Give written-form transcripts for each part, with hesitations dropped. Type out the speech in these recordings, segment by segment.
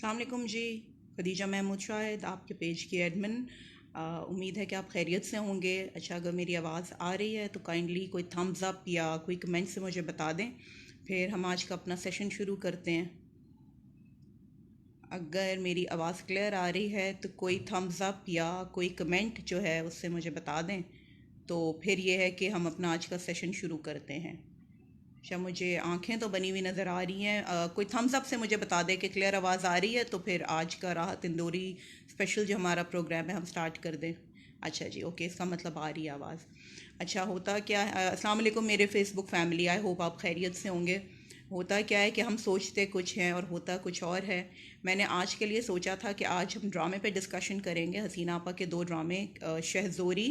अस्सलाम वालेकुम जी। खदीजा महमूद शाहिद, आपके पेज की एडमिन। उम्मीद है कि आप खैरियत से होंगे। अच्छा, अगर मेरी आवाज़ आ रही है तो काइंडली कोई थम्स अप या कोई कमेंट से मुझे बता दें, फिर हम आज का अपना सेशन शुरू करते हैं। अगर मेरी आवाज़ क्लियर आ रही है तो कोई थम्स अप या कोई कमेंट जो है उससे मुझे बता दें, तो फिर ये है कि हम अपना आज का सेशन शुरू करते हैं। अच्छा, मुझे आंखें तो बनी हुई नज़र आ रही हैं। कोई थम्स अप से मुझे बता दे कि क्लियर आवाज़ आ रही है, तो फिर आज का राह तंदूरी स्पेशल जो हमारा प्रोग्राम है हम स्टार्ट कर दें। अच्छा जी, ओके, इसका मतलब आ रही है आवाज़। अच्छा, होता क्या है, अस्सलाम वालेकुम मेरे फेसबुक फैमिली, आई होप आप खैरियत से होंगे। होता क्या है कि हम सोचते कुछ हैं और होता कुछ और है। मैंने आज के लिए सोचा था कि आज हम ड्रामे पे डिस्कशन करेंगे। हसीना आपा के 2 ड्रामे, शहज़ोरी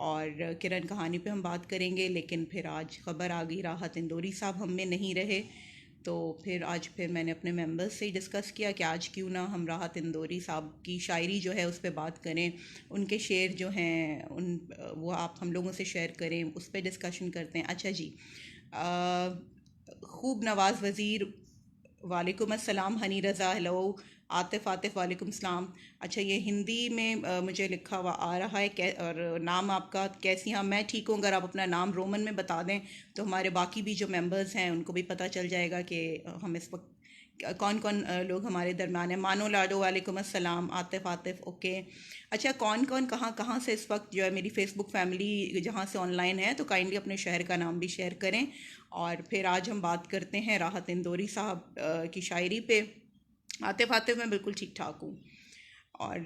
और किरण कहानी पे हम बात करेंगे, लेकिन फिर आज ख़बर आ गई राहत इंदौरी साहब हम में नहीं रहे। तो फिर मैंने अपने मेंबर्स से ही डिस्कस किया कि आज क्यों ना हम राहत इंदौरी साहब की शायरी जो है उस पर बात करें। उनके शेर जो हैं वो आप हम लोगों से शेयर करें, उस पर डिस्कशन करते हैं। अच्छा जी, खूब नवाज़ वज़ीर वालेकुम अस्सलाम, हनी रज़ा हेलो, आतिफ़ वालेकुम सलाम। अच्छा, ये हिंदी में मुझे लिखा हुआ आ रहा है और नाम आपका कैसी? हाँ, मैं ठीक हूँ। अगर आप अपना नाम रोमन में बता दें तो हमारे बाकी भी जो मेंबर्स हैं उनको भी पता चल जाएगा कि हम इस वक्त कौन कौन लोग हमारे दरम्यान हैं। मानो लाडो वालेकुम अस्सलाम, आतिफ़ ओके। अच्छा, कौन कौन कहाँ कहाँ से इस वक्त जो है मेरी फ़ेसबुक फैमिली जहाँ से ऑनलाइन है, तो काइंडली अपने शहर का नाम भी शेयर करें। और फिर आज हम बात करते हैं राहत इंदौरी साहब की शायरी पे। आतिफ़ मैं बिल्कुल ठीक ठाक हूँ। और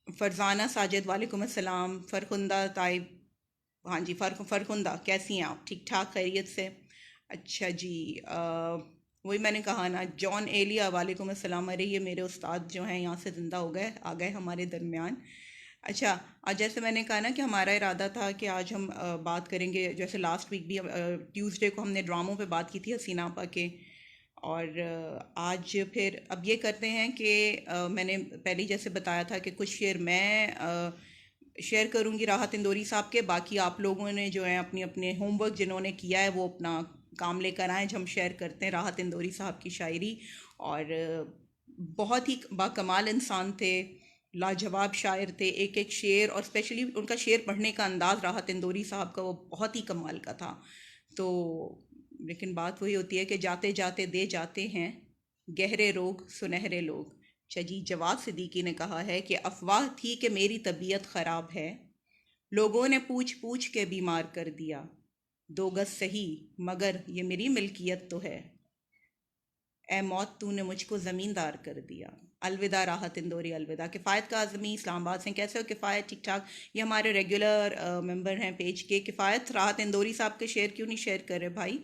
फ़रज़ाना साजिद वालेकुम अस्सलाम, फ़रखुंदा ताइब, हाँ जी, फ़रखुंदा कैसी हैं आप? ठीक ठाक, खैरियत से? अच्छा जी, वही मैंने कहा ना, जॉन एलिया वालेकुम अस्सलाम। अरे, ये मेरे उस्ताद जो हैं यहाँ से ज़िंदा हो गए, आ गए हमारे दरमियान। अच्छा, आज जैसे मैंने कहा ना कि हमारा इरादा था कि आज हम बात करेंगे, जैसे लास्ट वीक भी ट्यूसडे को हमने ड्रामों पे बात की थी हसीना आपा के। और आज फिर अब ये करते हैं कि मैंने पहले ही जैसे बताया था कि कुछ शेर मैं शेयर करूंगी राहत इंदौरी साहब के। बाकी आप लोगों ने जो है अपनी अपने होमवर्क जिन्होंने किया है वो अपना काम लेकर आए, जो हम शेयर करते हैं राहत इंदौरी साहब की शायरी। और बहुत ही बाकमाल इंसान थे, लाजवाब शायर थे। एक एक शेर और स्पेशली उनका शेर पढ़ने का अंदाज़ राहत इंदौरी साहब का वो बहुत ही कमाल का था। तो लेकिन बात वही होती है कि जाते जाते दे जाते हैं गहरे रोग सुनहरे लोग। जी, जवाद सिद्दीकी ने कहा है कि अफवाह थी कि मेरी तबीयत ख़राब है, लोगों ने पूछ पूछ के बीमार कर दिया, 2 गज सही मगर ये मेरी मिल्कियत तो है, ए मौत तूने मुझको ज़मींदार कर दिया। अलविदा राहत इंदौरी, अलविदा। किफ़ायत काज़मी इस्लामाबाद से, कैसे हो किफ़ायत? ठीक ठाक। ये हमारे रेगुलर मेंबर हैं पेज के। किफ़ायत, राहत इंदौरी साहब के शेर क्यों नहीं शेयर कर रहे भाई?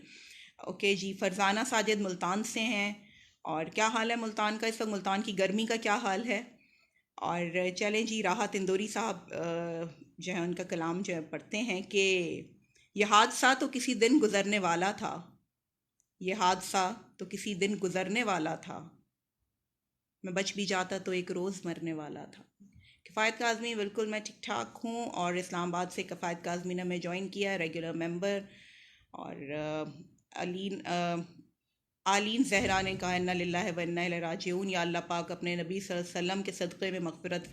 ओके जी, फ़रज़ाना साजिद मुल्तान से हैं। और क्या हाल है मुल्तान का इस वक्त? मुल्तान की गर्मी का क्या हाल है? और चलें जी, राहत इंदौरी साहब जो है उनका कलाम जो है पढ़ते हैं कि यह हादसा तो किसी दिन गुजरने वाला था, ये हादसा तो किसी दिन गुजरने वाला था, मैं बच भी जाता तो एक रोज़ मरने वाला था। किफ़ायत काज़मी, बिल्कुल मैं ठीक ठाक हूँ। और इस्लामाबाद से किफ़ायत काज़मी ने हमें ज्वाइन किया, रेगुलर मेंबर। और अलीन आलीन ज़हरा ने कहा इन्ना लिल्लाहि व इन्ना इलैहि राजिऊन। या अल्लाह पाक अपने नबी सल्लल्लाहु अलैहि वसल्लम के सदक़े में मग़फ़िरत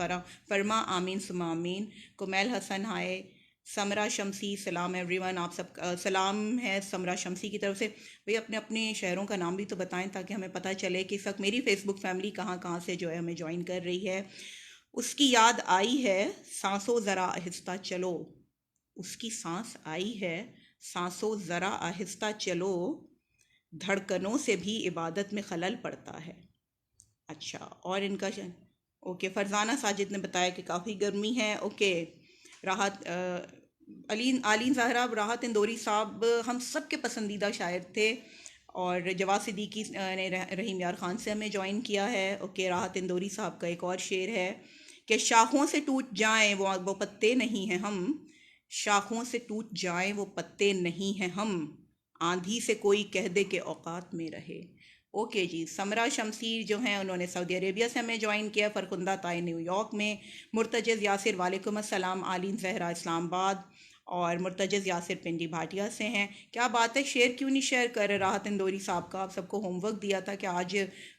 फरमा, आमीन सुम्मा आमीन। कुमैल हसन हाय, समरा शमसी सलाम एवरीवन, आप सब सलाम है समरा शमसी की तरफ से। भाई अपने अपने शहरों का नाम भी तो बताएं ताकि हमें पता चले कि इस वक्त मेरी फेसबुक फैमिली कहाँ कहाँ से जो है हमें ज्वाइन कर रही है। उसकी याद आई है, सांसों ज़रा आहिस्ता चलो, उसकी सांस आई है, सांसों ज़रा आहिस्ता चलो, धड़कनों से भी इबादत में खलल पड़ता है। अच्छा, और इनका ओके, फरजाना साजिद ने बताया कि काफ़ी गर्मी है। ओके, राहत अलीन आलीन ज़हरा, राहत इंदौरी साहब हम सब के पसंदीदा शायर थे। और जवाद सिद्दीकी ने रहीम यार ख़ान से हमें ज्वाइन किया है। ओके, राहत इंदौरी साहब का एक और शेर है कि शाखों से टूट जाएं वो पत्ते नहीं हैं हम, शाखों से टूट जाएं वो पत्ते नहीं हैं हम, आंधी से कोई कह दे के औकात में रहे। ओके जी, समरा शमसीर जो हैं उन्होंने सऊदी अरेबिया से हमें ज्वाइन किया, फरखुंदा ताई न्यूयॉर्क में, मुर्तज़ यासिर वालेकुम अस्सलाम, आलीन ज़हरा इस्लामाबाद। और मुर्तज़ यासिर पिंडी भाटिया से हैं। क्या बात है, शेयर क्यों नहीं शेयर कर रहे राहत इंदौरी साहब का? आप सबको होमवर्क दिया था कि आज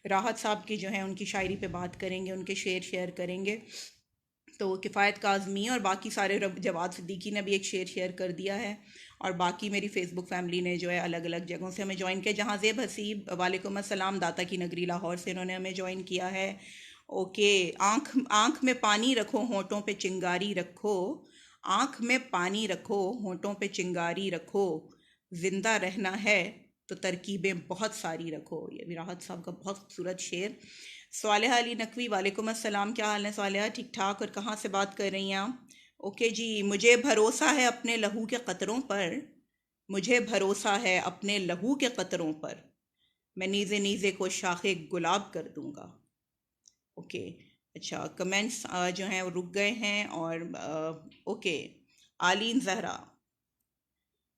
राहत साहब की जो है उनकी शायरी पे बात करेंगे, उनके शेयर करेंगे। तो किफ़ायत काज़मी और बाकी सारे जवाद सिद्दीकी ने भी एक शेयर कर दिया है, और बाकी मेरी फेसबुक फैमिली ने जो है अलग अलग जगहों से हमें ज्वाइन किया। जहाँ ज़ेब हसीब वालेकुम अस्सलाम, दाता की नगरी लाहौर से इन्होंने हमें ज्वाइन किया है। ओके, आँख आँख में पानी रखो, होंठों पे चिंगारी रखो, आँख में पानी रखो, होंठों पे चिंगारी रखो, जिंदा रहना है तो तरकीबें बहुत सारी रखो। ये भी राहत साहब का बहुत खूबसूरत शेर। स्वालिहा अली नकवी, वालेकुम अस्सलाम, क्या हाल है स्वालिहा? ठीक ठाक। और कहाँ से बात कर रही हैं आप? ओके जी, मुझे भरोसा है अपने लहू के कतरों पर, मुझे भरोसा है अपने लहू के कतरों पर, मैं नीज़े नीज़े को शाखे गुलाब कर दूंगा। ओके, अच्छा, कमेंट्स जो हैं वो रुक गए हैं। और ओके, आलीन जहरा,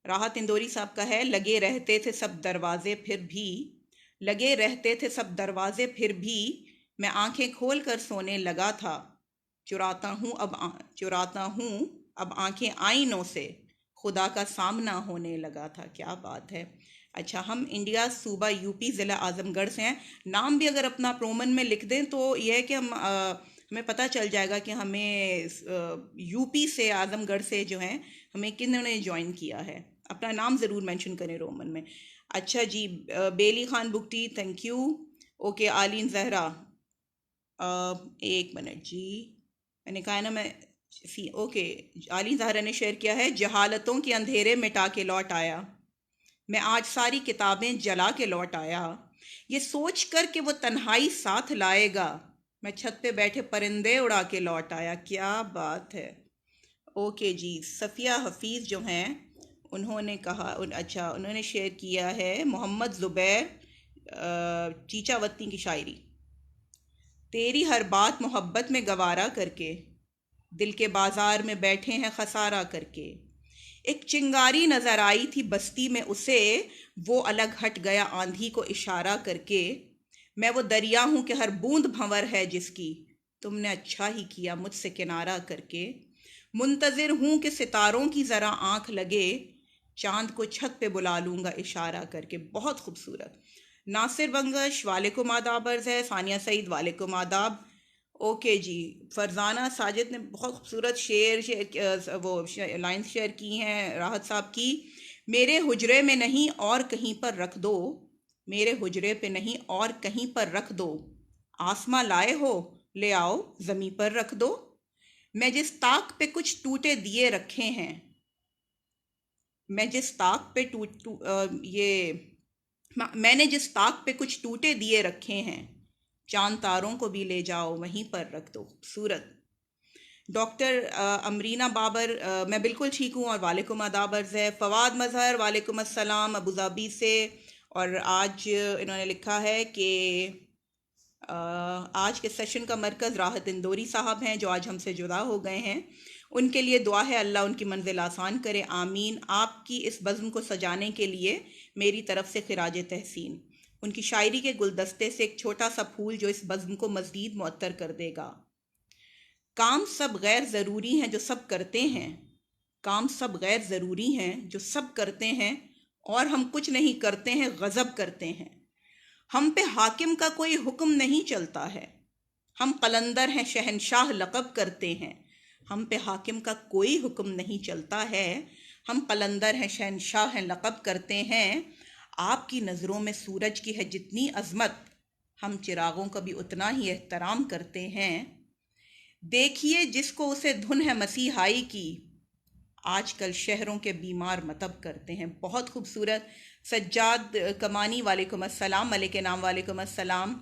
राहत इंदौरी साहब का है, लगे रहते थे सब दरवाजे फिर भी, लगे रहते थे सब दरवाजे फिर भी, मैं आंखें खोल कर सोने लगा था, चुराता हूँ अब आंखें आईनों से, खुदा का सामना होने लगा था। क्या बात है। अच्छा, हम इंडिया सूबा यूपी ज़िला आज़मगढ़ से हैं। नाम भी अगर अपना प्रोमन में लिख दें तो यह है कि हमें पता चल जाएगा कि हमें यूपी से, आज़मगढ़ से जो है हमें किन्होंने ज्वाइन किया है। अपना नाम ज़रूर मेंशन करें रोमन में। अच्छा जी, बेली Khan बुकटी, thank you. Okay, Aleen Zahra, एक मिनट जी, मैंने कहा है ना मैं ओके, आलीन जहरा ने शेयर किया है, जहालतों के अंधेरे मिटा के लौट आया, मैं आज सारी किताबें जला के लौट आया, ये सोच कर कि वो तन्हाई साथ लाएगा, मैं छत पे बैठे परिंदे उड़ा के लौट आया। क्या बात है। ओके जी, सफ़िया हफीज़ जो हैं उन्होंने कहा अच्छा, उन्होंने शेयर किया है मोहम्मद ज़ुबैर चीचावती की शायरी, तेरी हर बात मोहब्बत में गवारा करके, दिल के बाजार में बैठे हैं खसारा करके, एक चिंगारी नजर आई थी बस्ती में उसे, वो अलग हट गया आंधी को इशारा करके, मैं वो दरिया हूं कि हर बूंद भंवर है जिसकी, तुमने अच्छा ही किया मुझसे किनारा करके, मुंतजिर हूं कि सितारों की जरा आंख लगे, चांद को छत पे बुला लूंगा इशारा करके। बहुत खूबसूरत। नासिर बंगश, वालेकुम आदाब अर्ज़ है। सानिया सईद, वालेकुम आदाब। ओके जी, फरजाना साजिद ने बहुत खूबसूरत वो लाइंस शेयर की हैं राहत साहब की। मेरे हुजरे में नहीं और कहीं पर रख दो, मेरे हुजरे पे नहीं और कहीं पर रख दो, आसमां लाए हो ले आओ ज़मीं पर रख दो, मैं जिस ताक पे कुछ टूटे दिए रखे हैं, मैं जिस ताक पे मैंने जिस ताक पे कुछ टूटे दिए रखे हैं, चांद तारों को भी ले जाओ वहीं पर रख दो। खूबसूरत। डॉक्टर अमरीना बाबर, मैं बिल्कुल ठीक हूँ और वालेकुम आदाब अर्ज़ है। फवाद मज़हर, वालेकुम अस्सलाम अबू धाबी से। और आज इन्होंने लिखा है कि आज के सेशन का मरकज़ राहत इंदौरी साहब हैं जो आज हमसे जुदा हो गए हैं। उनके लिए दुआ है अल्लाह उनकी मंजिल आसान करे, आमीन। आपकी इस बज़्म को सजाने के लिए मेरी तरफ से खिराज तहसीन। उनकी शायरी के गुलदस्ते से एक छोटा सा फूल जो इस बज़्म को मज़ीद मुअत्तर कर देगा। काम सब गैर ज़रूरी हैं जो सब करते हैं, काम सब गैर ज़रूरी हैं जो सब करते हैं, और हम कुछ नहीं करते हैं गज़ब करते हैं। हम पे हाकिम का कोई हुक्म नहीं चलता है, हम कलंदर हैं शहनशाह लक़ब करते हैं। हम पे हाकिम का कोई हुक्म नहीं चलता है, हम कलंदर हैं शहनशाह हैं लक़ब करते हैं। आपकी नज़रों में सूरज की है जितनी अज़मत, हम चिरागों का भी उतना ही एहतराम करते हैं। देखिए जिसको उसे धुन है मसीहाई की, आजकल शहरों के बीमार मतब करते हैं। बहुत खूबसूरत। सज्जाद कमानी, वालेकुम अस्सलाम। मलिक नाम, वालेकुम अस्सलाम।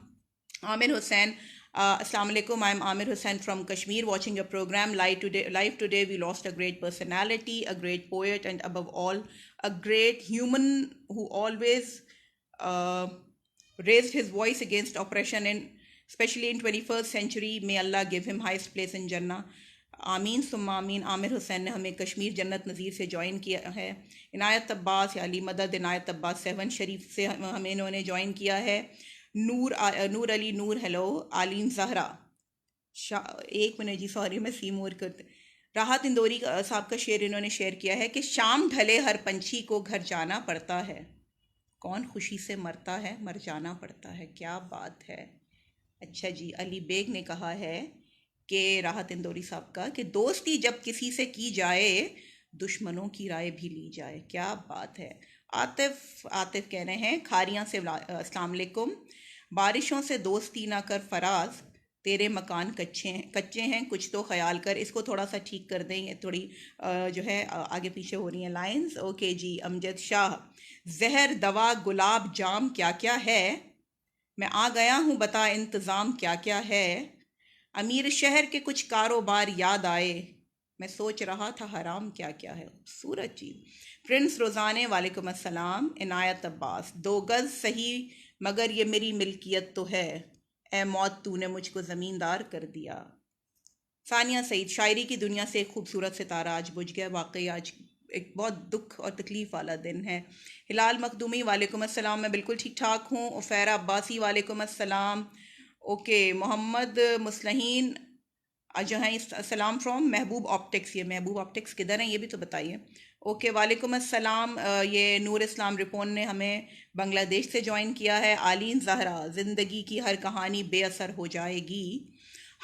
आमिर हुसैन, अस्सलाम वालेकुम। I am Amir Hussain from Kashmir, watching your program live today. We lost a great personality, a great poet, and above all, a great human who always uh, raised his voice against oppression, in especially in 21st century. May Allah give him highest place in Jannah. आमीन सुम्मा आमीन। आमिर हुसैन ने हमें कश्मीर जन्नत नज़ीर से join किया है। इनायत अब्बास या अली मदद इनायत अब्बास 7 शरीफ से हमें इन्होंने ज्वाइन किया है। नूर अली नूर, हेलो। आलीन जहरा, एक मिनट जी, सॉरी मैं सी मोर करते। राहत इंदौरी साहब का शेर इन्होंने शेयर किया है कि शाम ढले हर पंछी को घर जाना पड़ता है, कौन खुशी से मरता है, मर जाना पड़ता है। क्या बात है। अच्छा जी, अली बेग ने कहा है कि राहत इंदौरी साहब का कि दोस्ती जब किसी से की जाए दुश्मनों की राय भी ली जाए। क्या बात है। आतिफ कह रहे हैं खारियां से अस्सलाम वालेकुम, बारिशों से दोस्ती ना कर फराज, तेरे मकान कच्चे हैं कुछ तो ख्याल कर। इसको थोड़ा सा ठीक कर दें, ये थोड़ी जो है आगे पीछे हो रही हैं लाइंस। ओके जी। अमजद शाह, जहर दवा गुलाब जाम क्या क्या है, मैं आ गया हूँ बता इंतज़ाम क्या क्या है, अमीर शहर के कुछ कारोबार याद आए, मैं सोच रहा था हराम क्या क्या है। खूबसूरत चीज़। प्रिंस रोज़ाने वालेकुम अस्सलाम। इनायत अब्बास, दो गज़ सही मगर ये मेरी मिल्कियत तो है, ए मौत तूने मुझको ज़मींदार कर दिया। सानिया सईद, शायरी की दुनिया से एक खूबसूरत सितारा आज बुझ गया। वाकई आज एक बहुत दुख और तकलीफ़ वाला दिन है। हिलाल मखदूमी वालेकुम अस्सलाम, मैं बिल्कुल ठीक ठाक हूँ। उफैरा अब्बासी वालेकुम अस्सलाम। ओके। मोहम्मद मुस्लिहीन जो हैं सलाम फ्रॉम महबूब ऑप्टिक्स, ये महबूब ऑप्टिक्स किधर हैं ये भी तो बताइए। ओके वालेकुम अस्सलाम। ये नूर इस्लाम रिपोन ने हमें बांग्लादेश से ज्वाइन किया है। आलीन ज़हरा, ज़िंदगी की हर कहानी बेअसर हो जाएगी,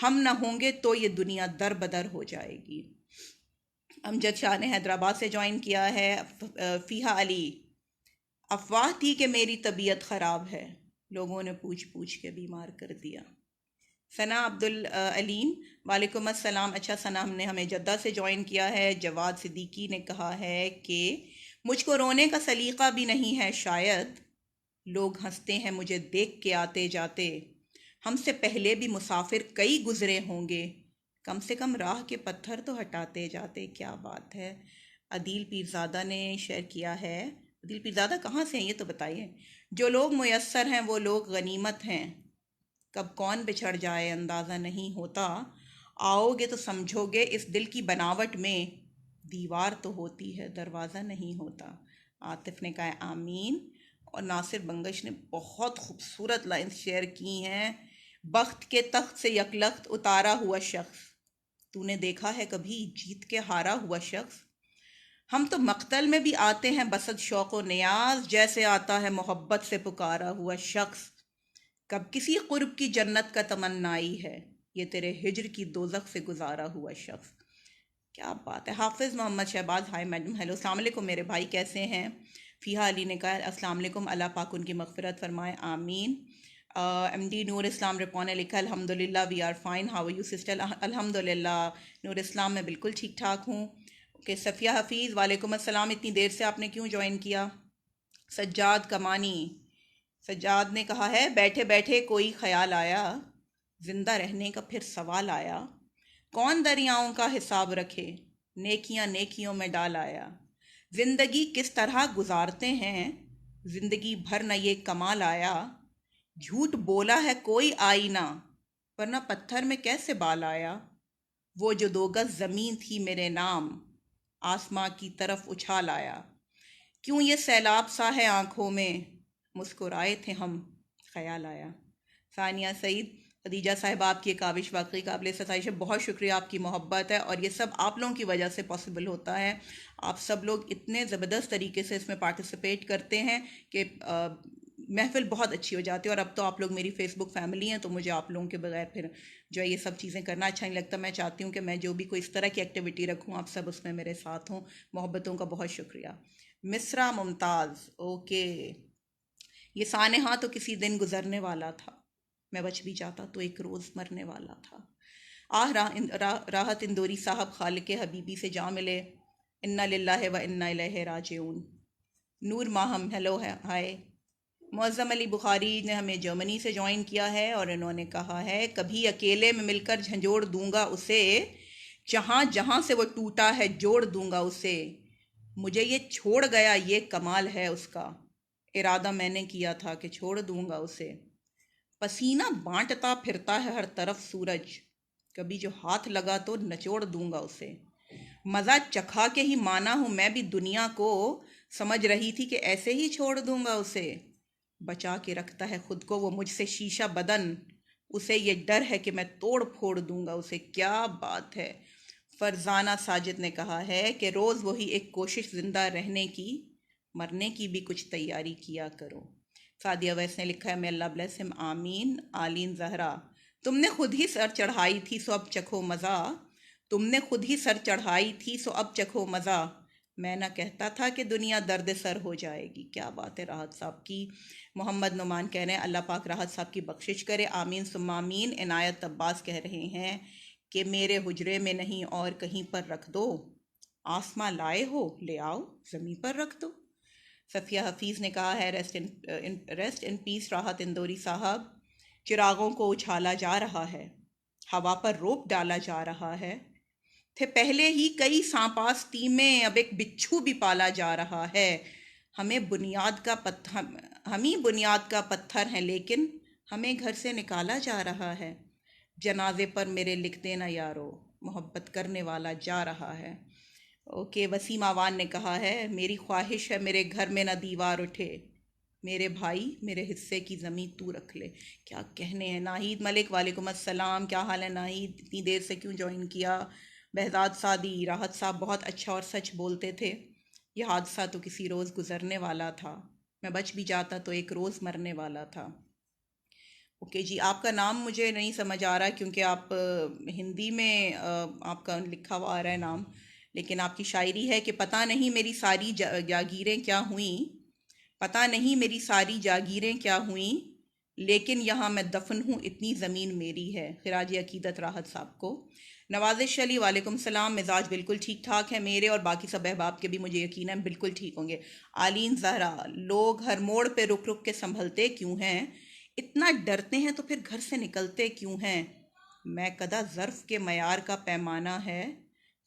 हम ना होंगे तो ये दुनिया दर बदर हो जाएगी। अमजद शाह ने हैदराबाद से ज्वाइन किया है। फ़ीहा अली, अफवाह थी कि मेरी तबीयत ख़राब है, लोगों ने पूछ पूछ के बीमार कर दिया। सना अब्दुल अलीम वालेकुम अस्सलाम। अच्छा सना, हमने हमें जद्दा से ज्वाइन किया है। जवाद सिद्दीकी ने कहा है कि मुझको रोने का सलीका भी नहीं है शायद, लोग हंसते हैं मुझे देख के आते जाते, हमसे पहले भी मुसाफिर कई गुजरे होंगे, कम से कम राह के पत्थर तो हटाते जाते। क्या बात है। अदील पीरज़ादा ने शेयर किया है। अदील पीरज़ादा कहाँ से हैं ये तो बताइए। जो लोग मुयस्सर हैं वो लोग गनीमत हैं, कब कौन बिछड़ जाए अंदाज़ा नहीं होता, आओगे तो समझोगे इस दिल की बनावट में दीवार तो होती है दरवाज़ा नहीं होता। आतिफ ने कहा है आमीन। और नासिर बंगश ने बहुत खूबसूरत लाइंस शेयर की हैं। बख्त के तख्त से यकलख्त उतारा हुआ शख्स, तूने देखा है कभी जीत के हारा हुआ शख्स, हम तो मक्तल में भी आते हैं बसत शौक़ व नियाज, जैसे आता है मोहब्बत से पुकारा हुआ शख्स, कब किसी कुर्ब की जन्नत का तमन्नाई है, ये तेरे हिजर की दोज़ख से गुजारा हुआ शख्स। क्या बात है। Hafiz Mohammad Shahbaz, hi madam, hello अस्सलाम वालेकुम मेरे भाई, कैसे हैं। फ़ीहा अली ने कहा अस्सलाम वालेकुम, अल्लाह पाक उनकी मग़फ़िरत फरमाए, आमीन। एमडी नूर इस्लाम रिपॉन ने लिखा अल्हम्दुलिल्लाह we are fine, how are you sister. अल्हम्दुलिल्लाह नूर इस्लाम, मैं बिल्कुल ठीक ठाक हूँ। ओके। सफ़िया हफ़ीज़ वालेकुम अस्सलाम, इतनी देर से आपने क्यों ज्वाइन किया। सज्जाद कमानी, सज्जाद ने कहा है बैठे बैठे कोई ख्याल आया, जिंदा रहने का फिर सवाल आया, कौन दरियाओं का हिसाब रखे, नेकियां नेकियों में डाल आया, जिंदगी किस तरह गुजारते हैं, जिंदगी भर न ये कमाल आया, झूठ बोला है कोई आईना, वरना पत्थर में कैसे बाल आया, वो जो दो गज जमीन थी मेरे नाम, आसमां की तरफ उछाल आया, क्यों ये सैलाब सा है आंखों में, मुस्कुराए थे हम ख्याल आया। सानिया सईद, खदीजा साहिबा, आपकी ये काविश वाकई काबिल सताइश है, बहुत शुक्रिया, आपकी मोहब्बत है और ये सब आप लोगों की वजह से पॉसिबल होता है। आप सब लोग इतने ज़बरदस्त तरीके से इसमें पार्टिसिपेट करते हैं कि महफिल बहुत अच्छी हो जाती है। और अब तो आप लोग मेरी फेसबुक फैमिली हैं, तो मुझे आप लोगों के बगैर फिर जो है ये सब चीज़ें करना अच्छा नहीं लगता। मैं चाहती हूँ कि मैं जो भी कोई इस तरह की एक्टिविटी रखूँ आप सब उसमें मेरे साथ हों। मोहब्बतों का बहुत शुक्रिया। मिसरा मुमताज़, ओके। ये सानेहा तो किसी दिन गुजरने वाला था, मैं बच भी जाता तो एक रोज़ मरने वाला था। राहत इंदौरी साहब, खालिक हबीबी से जा मिले, इन्ना लिल्लाहि व इन्ना इलैहि राजिऊन। नूर माहम, हेलो है, हाय। मुअज़्ज़म अली बुखारी ने हमें जर्मनी से ज्वाइन किया है और इन्होंने कहा है कभी अकेले में मिलकर झंझोड़ दूंगा उसे, जहाँ जहाँ से वो टूटा है जोड़ दूंगा उसे, मुझे ये छोड़ गया ये कमाल है उसका, इरादा मैंने किया था कि छोड़ दूंगा उसे, पसीना बांटता फिरता है हर तरफ सूरज, कभी जो हाथ लगा तो नचोड़ दूंगा उसे, मज़ा चखा के ही माना हूँ मैं भी दुनिया को, समझ रही थी कि ऐसे ही छोड़ दूंगा उसे, बचा के रखता है खुद को वो मुझसे शीशा बदन, उसे ये डर है कि मैं तोड़ फोड़ दूंगा उसे। क्या बात है। फरजाना साजिद ने कहा है कि रोज़ वही एक कोशिश ज़िंदा रहने की, मरने की भी कुछ तैयारी किया करो। सादिया वैस ने लिखा है मे अल्लाह ब्लेस हिम आमीन। आलीन जहरा, तुमने खुद ही सर चढ़ाई थी सो अब चखो मज़ा, तुमने खुद ही सर चढ़ाई थी सो अब चखो मज़ा, मैं ना कहता था कि दुनिया दर्द सर हो जाएगी। क्या बात है राहत साहब की। मोहम्मद नुमान कह रहे हैं अल्लाह पाक राहत साहब की बख्शिश करे, आमीन सुम्मा आमीन। इनायत अब्बास कह रहे हैं कि मेरे हुजरे में नहीं और कहीं पर रख दो, आसमां लाए हो ले आओ ज़मीन पर रख दो। सफ़िया हफीज़ ने कहा है रेस्ट इन पीस राहत इंदौरी साहब, चिरागों को उछाला जा रहा है, हवा पर रोप डाला जा रहा है, थे पहले ही कई सांपास टीमें, अब एक बिच्छू भी पाला जा रहा है, हमें बुनियाद का पत्थर, हम ही बुनियाद का पत्थर हैं लेकिन हमें घर से निकाला जा रहा है, जनाजे पर मेरे लिख देना यारो, मोहब्बत करने वाला जा रहा है। ओके, वसीम आवान ने कहा है मेरी ख्वाहिश है मेरे घर में ना दीवार उठे, मेरे भाई मेरे हिस्से की ज़मीन तू रख ले। क्या कहने हैं। नाहिद मलिक वालेकुम अस्सलाम, क्या हाल है नाहिद, इतनी देर से क्यों ज्वाइन किया। बहजाद सादी, राहत साहब बहुत अच्छा और सच बोलते थे, यह हादसा तो किसी रोज़ गुजरने वाला था, मैं बच भी जाता तो एक रोज़ मरने वाला था। ओके जी, आपका नाम मुझे नहीं समझ आ रहा क्योंकि आप हिंदी में आपका लिखा हुआ आ रहा है नाम, लेकिन आपकी शायरी है कि पता नहीं मेरी सारी जागीरें क्या हुई, पता नहीं मेरी सारी जागीरें क्या हुई, लेकिन यहाँ मैं दफन हूँ इतनी ज़मीन मेरी है। खिराज अकीदत राहत साहब को। नवाजिश अली वालेकुम सलाम, मिजाज बिल्कुल ठीक ठाक है मेरे और बाकी सब अहबाब के भी मुझे यकीन है बिल्कुल ठीक होंगे। आलीन जहरा, लोग हर मोड़ पे रुक रुक के संभलते क्यों हैं, इतना डरते हैं तो फिर घर से निकलते क्यों हैं, मैं कदा ज़र्फ़ के मयार का पैमाना है,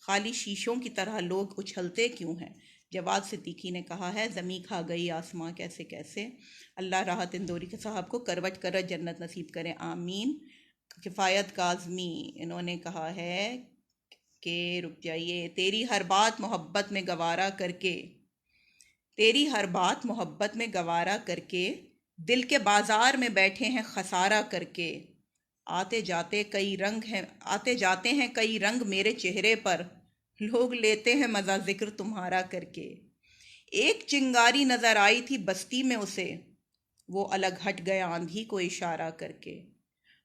खाली शीशों की तरह लोग उछलते क्यों हैं। जवाद सिद्दीकी ने कहा है ज़मी खा गई आसमां कैसे कैसे। अल्लाह राहत इंदौरी के साहब को करवट करवट जन्नत नसीब करें, आमीन। किफ़ायत काज़मी, इन्होंने कहा है कि रुक जाइए, तेरी हर बात मोहब्बत में गवारा करके, तेरी हर बात मोहब्बत में गवारा करके, दिल के बाजार में बैठे हैं खसारा करके, आते जाते कई रंग हैं, आते जाते हैं कई रंग मेरे चेहरे पर, लोग लेते हैं मज़ा जिक्र तुम्हारा करके। एक चिंगारी नजर आई थी बस्ती में उसे, वो अलग हट गया आंधी को इशारा करके,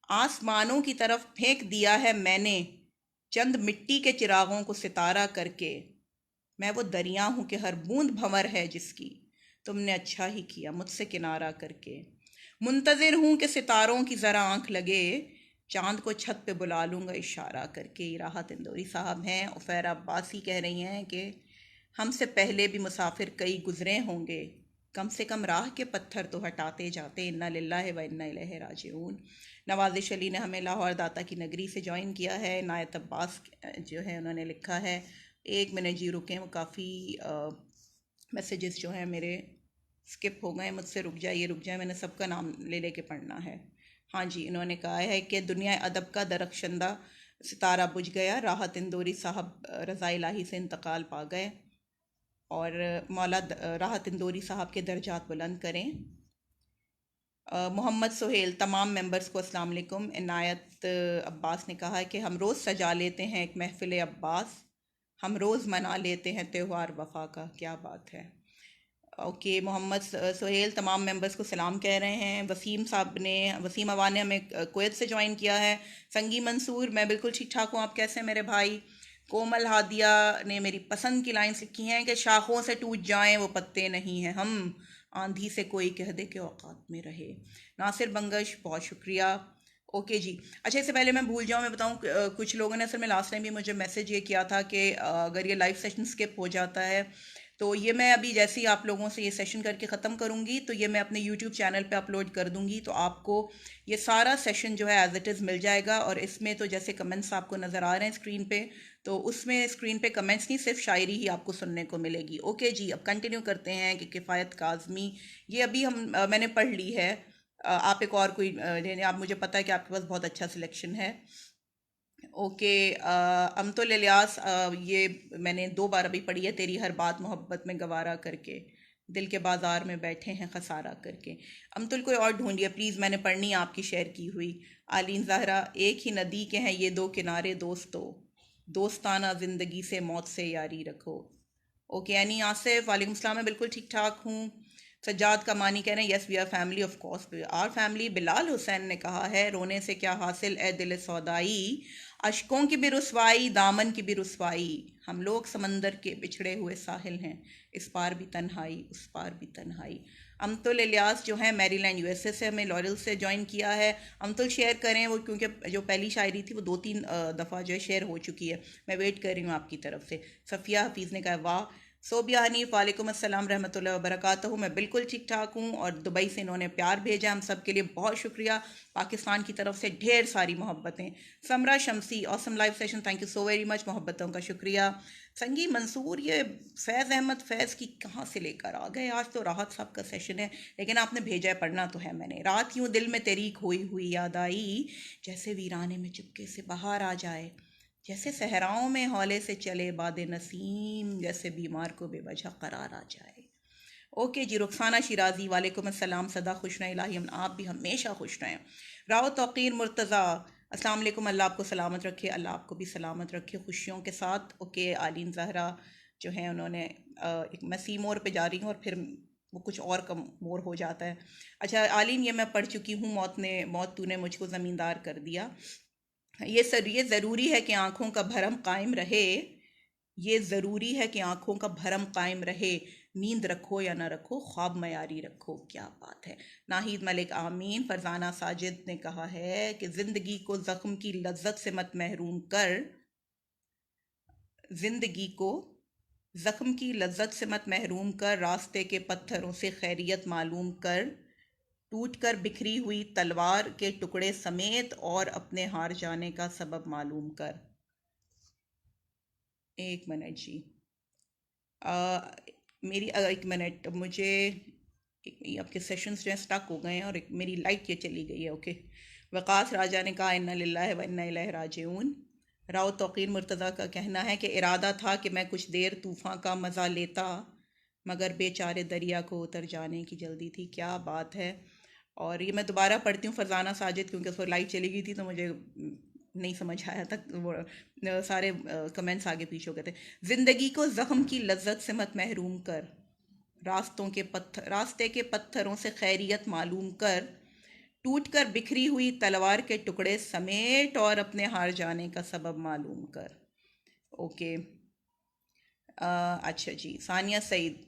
आसमानों की तरफ फेंक दिया है मैंने चंद मिट्टी के चिरागों को सितारा करके, मैं वो दरिया हूँ कि हर बूंद भंवर है जिसकी, तुमने अच्छा ही किया मुझसे किनारा करके, मुंतज़िर हूँ कि सितारों की ज़रा आंख लगे, चांद को छत पे बुला लूँगा इशारा करके। राहत इंदौरी साहब हैं। उफैर अब्बासी कह रही हैं कि हमसे पहले भी मुसाफिर कई गुजरे होंगे, कम से कम राह के पत्थर तो हटाते जाते, इन्ना लिल्लाहि व इन्ना इलैहि राजिऊन। नवाजिश अली ने हमें लाहौर दाता की नगरी से ज्वाइन किया है। नायत अब्बास जो है उन्होंने लिखा है, एक मिनट जी रुकें, वो काफ़ी मैसेजेस जो हैं मेरे स्किप हो गए मुझसे, रुक जाइए मैंने सबका नाम ले लेके पढ़ना है। हाँ जी, इन्होंने कहा है कि दुनिया अदब का दरख्शंदा सितारा बुझ गया, राहत इंदौरी साहब रज़ा इलाही से इंतकाल पा गए, और मौला राहत इंदौरी साहब के दर्जात बुलंद करें। मोहम्मद सुहेल, तमाम मेंबर्स को अस्सलाम वालेकुम। इनायत अब्बास ने कहा है कि हम रोज़ सजा लेते हैं एक महफिल अब्बास, हम रोज़ मना लेते हैं त्यौहार वफा का। क्या बात है। ओके, मोहम्मद सुहेल तमाम मेंबर्स को सलाम कह रहे हैं। वसीम अवान ने हमें कुवैत से ज्वाइन किया है। संगी मंसूर, मैं बिल्कुल ठीक ठाक हूँ, आप कैसे हैं मेरे भाई। कोमल हादिया ने मेरी पसंद की लाइन्स लिखी हैं कि शाखों से टूट जाएं वो पत्ते नहीं हैं हम, आंधी से कोई कह दे कि औकात में रहे। नासिर बंगश, बहुत शुक्रिया। ओके जी, अच्छा इससे पहले मैं भूल जाऊँ, मैं बताऊँ कुछ लोगों ने असल में लास्ट टाइम भी मुझे मैसेज ये किया था कि अगर ये लाइव सेशन स्किप हो जाता है तो ये मैं अभी जैसे ही आप लोगों से ये सेशन करके ख़त्म करूँगी तो ये मैं अपने यूट्यूब चैनल पे अपलोड कर दूँगी, तो आपको ये सारा सेशन जो है एज इट इज़ मिल जाएगा। और इसमें तो जैसे कमेंट्स आपको नज़र आ रहे हैं स्क्रीन पे, तो उसमें स्क्रीन पे कमेंट्स नहीं, सिर्फ शायरी ही आपको सुनने को मिलेगी। ओके जी, अब कंटिन्यू करते हैं कि किफ़ायत काज़मी, ये अभी मैंने पढ़ ली है। आप एक और कोई आप, मुझे पता है कि आपके पास बहुत अच्छा सिलेक्शन है। ओके, अमतुल इलियास, ये मैंने 2 बार अभी पढ़ी है, तेरी हर बात मोहब्बत में गवारा करके, दिल के बाजार में बैठे हैं खसारा करके। अमतुल कोई और ढूंढिए प्लीज़, मैंने पढ़नी है आपकी शेयर की हुई। आलीन ज़हरा, एक ही नदी के हैं ये 2 किनारे दोस्तों, दोस्ताना ज़िंदगी से मौत से यारी रखो। ओके, यानी आसिफ वालेकुम सलाम, मैं बिल्कुल ठीक ठाक हूँ। सज्जाद का मानी कह रहे हैं yes we are family, of course are family. Bilal Hussain ने कहा है रोने से क्या हासिल ए दिल सौदाई, अशकों की भी रुसवाई दामन की भी रुसवाई, हम लोग समंदर के बिछड़े हुए साहिल हैं, इस पार भी तन्हाई उस पार भी तन्हाई। अमतुल इलियास जो है मैरीलैंड यूएसए से हमें लॉरियल से ज्वाइन किया है। अमतुल शेयर करें वो, क्योंकि जो पहली शायरी थी वो 2-3 दफ़ा जो है शेयर हो चुकी है, मैं वेट कर रही हूँ आपकी तरफ से। सफ़िया हफीज़ ने कहा वाह। सोबिया हनीफ वालेकुम अस्सलाम रहमतुल्लाहि व बरकातहू, मैं बिल्कुल ठीक ठाक हूँ और दुबई से इन्होंने प्यार भेजा, हम सब के लिए बहुत शुक्रिया। पाकिस्तान की तरफ से ढेर सारी मोहब्बतें। Samra Shamsi awesome live session, thank you so very much, मोहब्बतों का शुक्रिया। संगी मंसूर, ये फैज़ अहमद फैज़ की कहाँ से लेकर आ गए, आज तो राहत साहब का सेशन है लेकिन आपने भेजा है, पढ़ना तो है मैंने। रात यूँ दिल में तेरी खोई हुई याद आई, जैसे वीराने में चुपके से बाहर आ जाए, जैसे सहराओं में हौले से चले बादे नसीम, जैसे बीमार को बेवजह करार आ जाए। ओके जी, रुखसाना शिराजी वालेकुम अस्सलाम, सदा खुश रहें इलाही, हम आप भी हमेशा खुश रहें। राव तौकीर मुर्तज़ा अस्सलाम वालेकुम, अल्लाह आपको सलामत रखे, अल्लाह आपको भी सलामत रखे खुशियों के साथ। ओके, आलीन ज़हरा जो है उन्होंने एक मसी मोड़ पे जा रही हूँ और फिर वो कुछ और कम मोड़ हो जाता है। अच्छा आलीन, ये मैं पढ़ चुकी हूँ, मौत तूने मुझको ज़मींदार कर दिया। ये ज़रूरी है कि आँखों का भरम कायम रहे, ये ज़रूरी है कि आँखों का भरम कायम रहे, नींद रखो या ना रखो ख्वाब मयारी रखो। क्या बात है। नाहिद मलिक आमीन। फरजाना साजिद ने कहा है कि ज़िंदगी को ज़ख्म की लज्जत से मत महरूम कर, ज़िंदगी को ज़ख्म की लज्जत से मत महरूम कर, रास्ते के पत्थरों से खैरियत मालूम कर, टूट कर बिखरी हुई तलवार के टुकड़े समेत और अपने हार जाने का सबब मालूम कर। एक मिनट जी, एक मिनट, मुझे आपके सेशंस जो हैं स्टक हो गए हैं और मेरी लाइट ये चली गई है। ओके, वकास राजा ने कहा इन्ना लिल्लाहि व इन्ना इलैहि राजिऊन। राव तौकीर मुर्तज़ा का कहना है कि इरादा था कि मैं कुछ देर तूफ़ान का मज़ा लेता, मगर बेचारे दरिया को उतर जाने की जल्दी थी। क्या बात है। और ये मैं दोबारा पढ़ती हूँ फरजाना साजिद, क्योंकि उसको लाइट चली गई थी तो मुझे नहीं समझ आया था, वो सारे कमेंट्स आगे पीछे हो गए थे। ज़िंदगी को ज़ख्म की लज्जत से मत महरूम कर, रास्ते के पत्थरों से खैरियत मालूम कर, टूट कर बिखरी हुई तलवार के टुकड़े समेट और अपने हार जाने का सबब मालूम कर। ओके, अच्छा जी, सानिया सईद,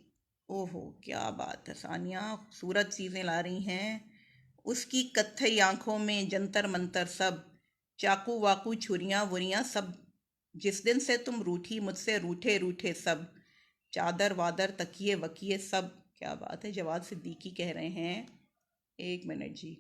ओहो क्या बात है सानिया, खूबसूरत चीज़ें ला रही हैं। उसकी कत्थई आंखों में जंतर मंतर सब, चाकू वाकू छुरियां वुरियां सब, जिस दिन से तुम रूठी मुझसे रूठे रूठे सब, चादर वादर तकिए वकिए सब। क्या बात है, जवाद सिद्दीकी कह रहे हैं। एक मिनट जी,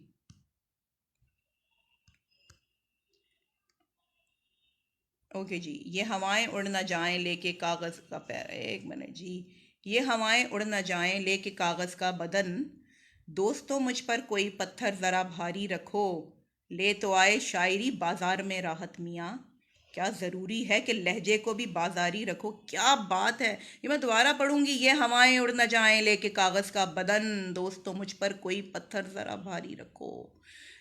ओके जी, ये हवाएं उड़ न जाएं लेके कागज़ का पैर, एक मिनट जी, ये हवाएं उड़ न जाएं लेके कागज़ का बदन, दोस्तों मुझ पर कोई पत्थर ज़रा भारी रखो, ले तो आए शायरी बाजार में राहत मियाँ, क्या ज़रूरी है कि लहजे को भी बाजारी रखो। क्या बात है, ये मैं दोबारा पढ़ूंगी। ये हवाएं उड़ न जाएं लेके कागज़ का बदन, दोस्तों मुझ पर कोई पत्थर ज़रा भारी रखो,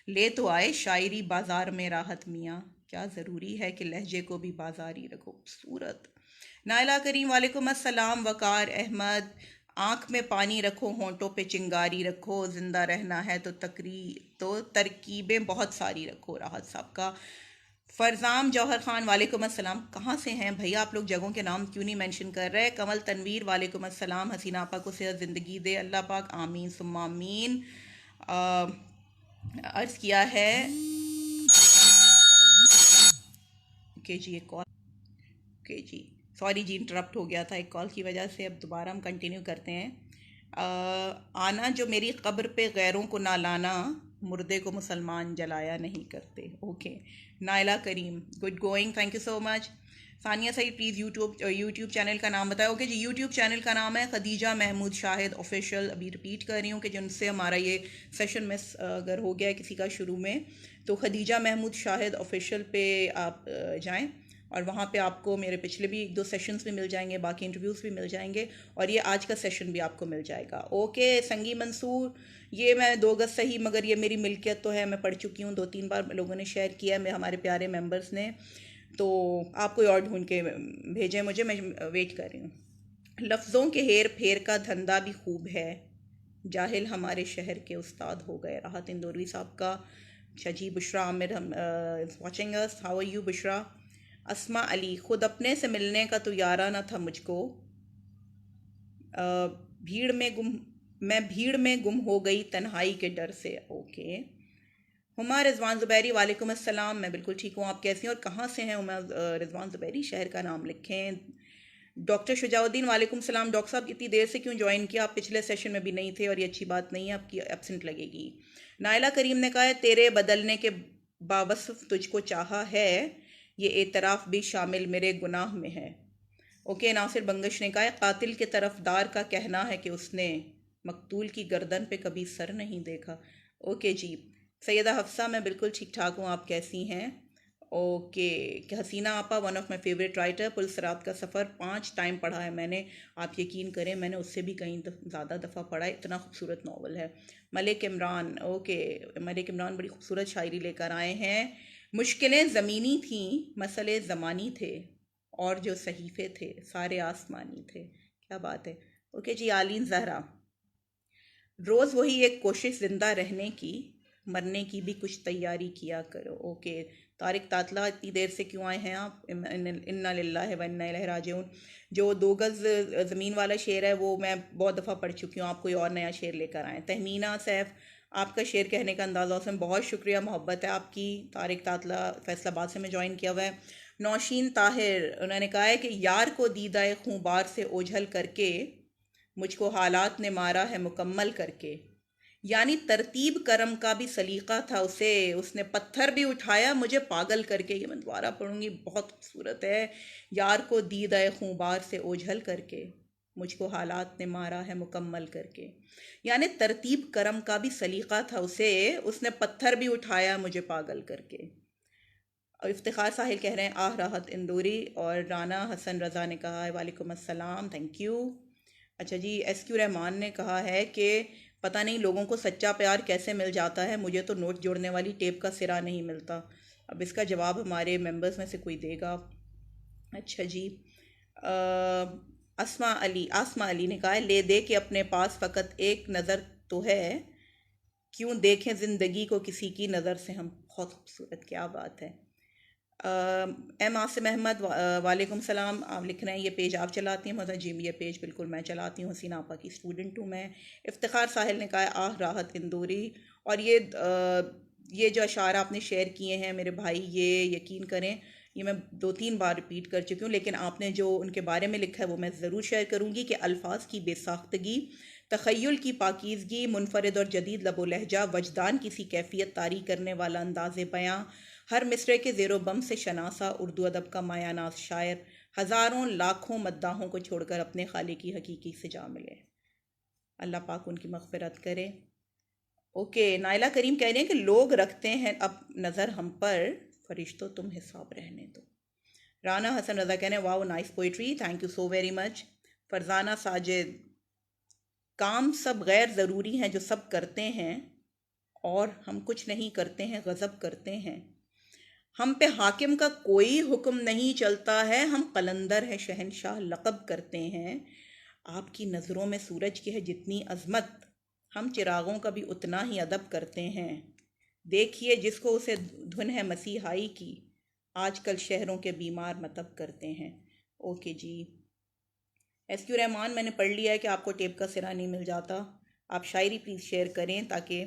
ले तो आए शायरी बाजार में राहत मियाँ, क्या ज़रूरी है कि लहजे को भी बाजारी रखो। खूबसूरत। नायला करीम वालेकुम अस्सलाम। वकार अहमद, आँख में पानी रखो होंठों पे चिंगारी रखो, ज़िंदा रहना है तो तरकीबें बहुत सारी रखो। राहत साहब का। फरजाम जौहर खान वालेकुम अस्सलाम, कहाँ से हैं भैया आप लोग, जगहों के नाम क्यों नहीं मेंशन कर रहे। कमल तनवीर वालेकुम अस्सलाम, हसीना आपा को सेहत ज़िंदगी दे अल्लाह पाक, आमीन सुम्मा आमीन। अर्ज़ किया है ओके जी, एक कॉल, ओके जी, सॉरी जी इंटरप्ट हो गया था एक कॉल की वजह से। अब दोबारा हम कंटिन्यू करते हैं। आना जो मेरी कब्र पे गैरों को ना लाना, मुर्दे को मुसलमान जलाया नहीं करते। Okay, Naila Karim, good going, thank you so much. Sania Saeed please YouTube channel का नाम बताएं। ओके जी, यूट्यूब चैनल का नाम है खदीजा महमूद शाहिद ऑफिशियल। अभी रिपीट कर रही हूँ कि जिनसे हमारा ये सेशन मिस अगर हो गया है किसी का शुरू में, तो खदीजा महमूद शाहिद ऑफिशियल पे आप जाएं और वहाँ पे आपको मेरे पिछले भी 1-2 सेशंस भी मिल जाएंगे, बाकी इंटरव्यूज़ भी मिल जाएंगे और ये आज का सेशन भी आपको मिल जाएगा। ओके संगी मंसूर, ये मैं 2 गज सही मगर ये मेरी मिल्कियत तो है, मैं पढ़ चुकी हूँ, 2-3 बार लोगों ने शेयर किया है, हमारे प्यारे मेंबर्स ने। तो आप कोई और ढूंढ के भेजें मुझे, मैं वेट कर रही हूँ। लफ्ज़ों के हेर फेर का धंधा भी खूब है, जाहिल हमारे शहर के उस्ताद हो गए। राहत इंदौरी साहब का। अच्छा जी, बुशरा आमिर हम watching us, how are you Bushra. Asma Ali, खुद अपने से मिलने का तो याराना था मुझको, भीड़ में गुम, मैं भीड़ में गुम हो गई तन्हाई के डर से। ओके। हुमा रिजवान ज़ुबैरी, वालेकुम अस्सलाम, मैं बिल्कुल ठीक हूँ, आप कैसी हैं और कहाँ से हैं हुमा रिजवान ज़ुबैरी, शहर का नाम लिखें। डॉक्टर शुजाउद्दीन, वालेकुम सलाम। डॉक्टर साहब इतनी देर से क्यों ज्वाइन किया, आप पिछले सेशन में भी नहीं थे और ये अच्छी बात नहीं है, आपकी एब्सेंट लगेगी। नायला करीम ने कहा है, तेरे बदलने के बावसूफ तुझको चाहा है, ये एतराफ़ भी शामिल मेरे गुनाह में है। ओके। नासिर बंगश ने कहा है, कातिल के तरफदार का कहना है कि उसने मकतूल की गर्दन पे कभी सर नहीं देखा। ओके जी। सैयदा हफ्सा, मैं बिल्कुल ठीक ठाक हूँ, आप कैसी हैं। ओके। कि हसीना आपा, one of my favourite writer, Pulsirat का सफ़र 5 टाइम पढ़ा है मैंने, आप यकीन करें मैंने उससे भी कहीं ज़्यादा दफ़ा पढ़ा है, इतना खूबसूरत नावल है। मलिक इमरान, ओके, मलिक इमरान बड़ी खूबसूरत शायरी लेकर आए हैं। मुश्किलें ज़मीनी थीं, मसले ज़मानी थे, और जो सहीफ़े थे सारे आसमानी थे। क्या बात है। ओके जी। आलीन ज़हरा, रोज़ वही एक कोशिश ज़िंदा रहने की, मरने की भी कुछ तैयारी किया करो। ओके। तारिक तातला, इतनी देर से क्यों आए हैं आप। इन्ना लिल्लाहि व इन्ना इलैहि राजिऊन। जो 2 गज़ ज़मीन वाला शेर है वो मैं बहुत दफ़ा पढ़ चुकी हूँ, आप कोई और नया शेर लेकर आएँ। तहमीना सैफ, आपका शेर कहने का अंदाज़ा उसमें बहुत शुक्रिया, मोहब्बत है आपकी। तारिक तातला फैसलाबाद से मैं ज्वाइन किया हुआ है। नौशीन ताहिर, उन्होंने कहा है कि यार को दीदाए खूंबार से ओझल करके, मुझको हालात ने मारा है मुकम्मल करके। यानी तरतीब करम का भी सलीका था उसे, उसने पत्थर भी उठाया मुझे पागल करके। ये मैं दोबारा पढ़ूंगी, बहुत खूबसूरत है। यार को दीदाए खूंबार से ओझल करके, मुझको हालात ने मारा है मुकम्मल करके। यानी तरतीब करम का भी सलीका था उसे, उसने पत्थर भी उठाया मुझे पागल करके। और इफ्तिखार साहिल कह रहे हैं, आह राहत इंदौरी। और राना हसन रज़ा ने कहा है, वालेकुम अस्सलाम, थैंक यू। अच्छा जी। SQ रहमान ने कहा है कि पता नहीं लोगों को सच्चा प्यार कैसे मिल जाता है, मुझे तो नोट जोड़ने वाली टेप का सिरा नहीं मिलता। अब इसका जवाब हमारे मेंबर्स में से कोई देगा। अच्छा जी। आसमा अली ने कहा है, ले दे कि अपने पास फ़कत एक नज़र तो है, क्यों देखें ज़िंदगी को किसी की नज़र से हम। बहुत खूबसूरत, क्या बात है। एम आसिम अहमद, वालेकुम सलाम, आप लिख रहे हैं ये पेज आप चलाती हैं। मतलब जी, ये पेज बिल्कुल मैं चलाती हूँ, हसीना आपा की स्टूडेंट हूँ मैं। इफ्तिखार साहिल ने कहा, आह राहत इंदौरी। और ये जो अशार आपने शेयर किए हैं मेरे भाई, ये यकीन करें ये मैं 2-3 बार रिपीट कर चुकी हूँ, लेकिन आपने जो उनके बारे में लिखा है वो मैं ज़रूर शेयर करूँगी। कि अल्फाज की बेसाख्तगी, तख़य्युल की पाकीज़गी, मुनफरद और जदीद लबो लहजा, वजदान किसी कैफियत तारी करने वाला अंदाज़ बयां, हर मिसरे के ज़ेरो बम से शनासा, उर्दू अदब का मायानाज शायर, हज़ारों लाखों मद्दाहों को छोड़कर अपने खालिक की हकीकी से जा मिले। अल्लाह पाक उनकी मग़फ़िरत करे। ओके। नाइला करीम कह रहे हैं कि लोग रखते हैं अब नज़र हम पर, फरिश्तों तुम हिसाब रहने दो। राना हसन रज़ा कह रहे हैं, wow nice poetry, thank you so very much. Farzana Sajid, काम सब गैर ज़रूरी हैं जो सब करते हैं, और हम कुछ नहीं करते हैं गज़ब करते हैं। हम पे हाकिम का कोई हुक्म नहीं चलता है, हम कलंदर है शहनशाह लक़ब करते हैं। आपकी नज़रों में सूरज की है जितनी अज़मत, हम चिरागों का भी उतना ही अदब करते हैं। देखिए जिसको उसे धुन है मसीहाई की, आजकल शहरों के बीमार मतब करते हैं। ओके जी। SQ रहमान, मैंने पढ़ लिया है कि आपको टेप का सिरा नहीं मिल जाता। आप शायरी प्लीज़ शेयर करें ताकि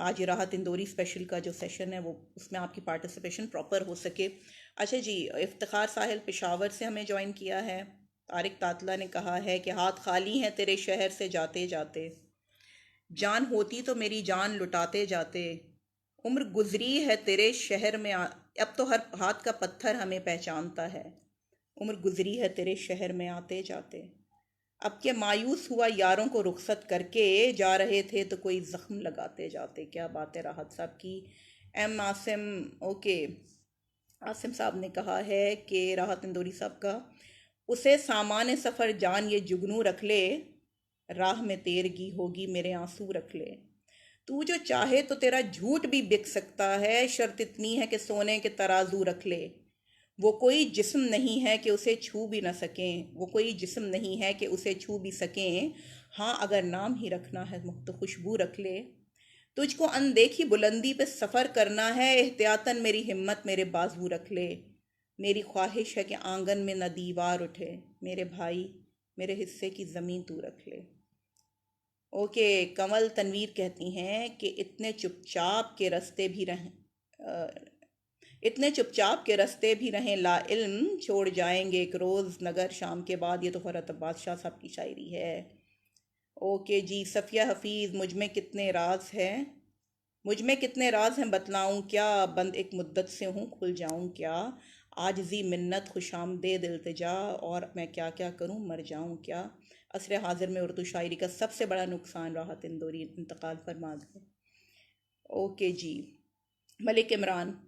आज राहत इंदौरी स्पेशल का जो सेशन है वो उसमें आपकी पार्टिसिपेशन प्रॉपर हो सके। अच्छा जी। इफ्तिखार साहिल पेशावर से हमें ज्वाइन किया है। तारिक तातला ने कहा है कि हाथ खाली हैं तेरे शहर से जाते जाते, जान होती तो मेरी जान लुटाते जाते, उम्र गुजरी है तेरे शहर में अब तो हर हाथ का पत्थर हमें पहचानता है, उम्र गुजरी है तेरे शहर में आते जाते। अब के मायूस हुआ यारों को रुखसत करके, जा रहे थे तो कोई जख्म लगाते जाते। क्या बात है राहत साहब की। एम आसिम, ओके, आसिम साहब ने कहा है कि राहत इंदौरी साहब का, उसे सामान सफ़र जान ये जुगनू रख ले, राह में तेरगी होगी मेरे आंसू रख ले। तू जो चाहे तो तेरा झूठ भी बिक सकता है, शर्त इतनी है कि सोने के तराजू रख ले। वो कोई जिस्म नहीं है कि उसे छू भी ना सकें, वो कोई जिस्म नहीं है कि उसे छू भी सकें। हाँ अगर नाम ही रखना है तो खुशबू रख ले। तुझको अनदेखी बुलंदी पे सफ़र करना है, एहतियातन मेरी हिम्मत मेरे बाजू रख ले। मेरी ख्वाहिश है कि आंगन में न दीवार उठे, मेरे भाई मेरे हिस्से की ज़मीन तू रख ले। ओके, कमल तनवीर कहती हैं कि इतने चुपचाप के रास्ते भी रहें ला इल्म, छोड़ जाएंगे एक रोज़ नगर शाम के बाद। ये तो फरहत अब्बास शाह साहब की शायरी है। ओके जी, सफ़िया हफीज़, मुझ में कितने राज हैं बतलाऊं क्या, बंद एक मुद्दत से हूँ खुल जाऊं क्या। आजिज़ी मिन्नत खुशामदीद इल्तिजा, और मैं क्या क्या करूं मर जाऊं क्या। असर हाजिर में उर्दू शायरी का सबसे बड़ा नुकसान राहत इंदौरी इंतकाल फरमा गए। ओके जी, मलिक इमरान,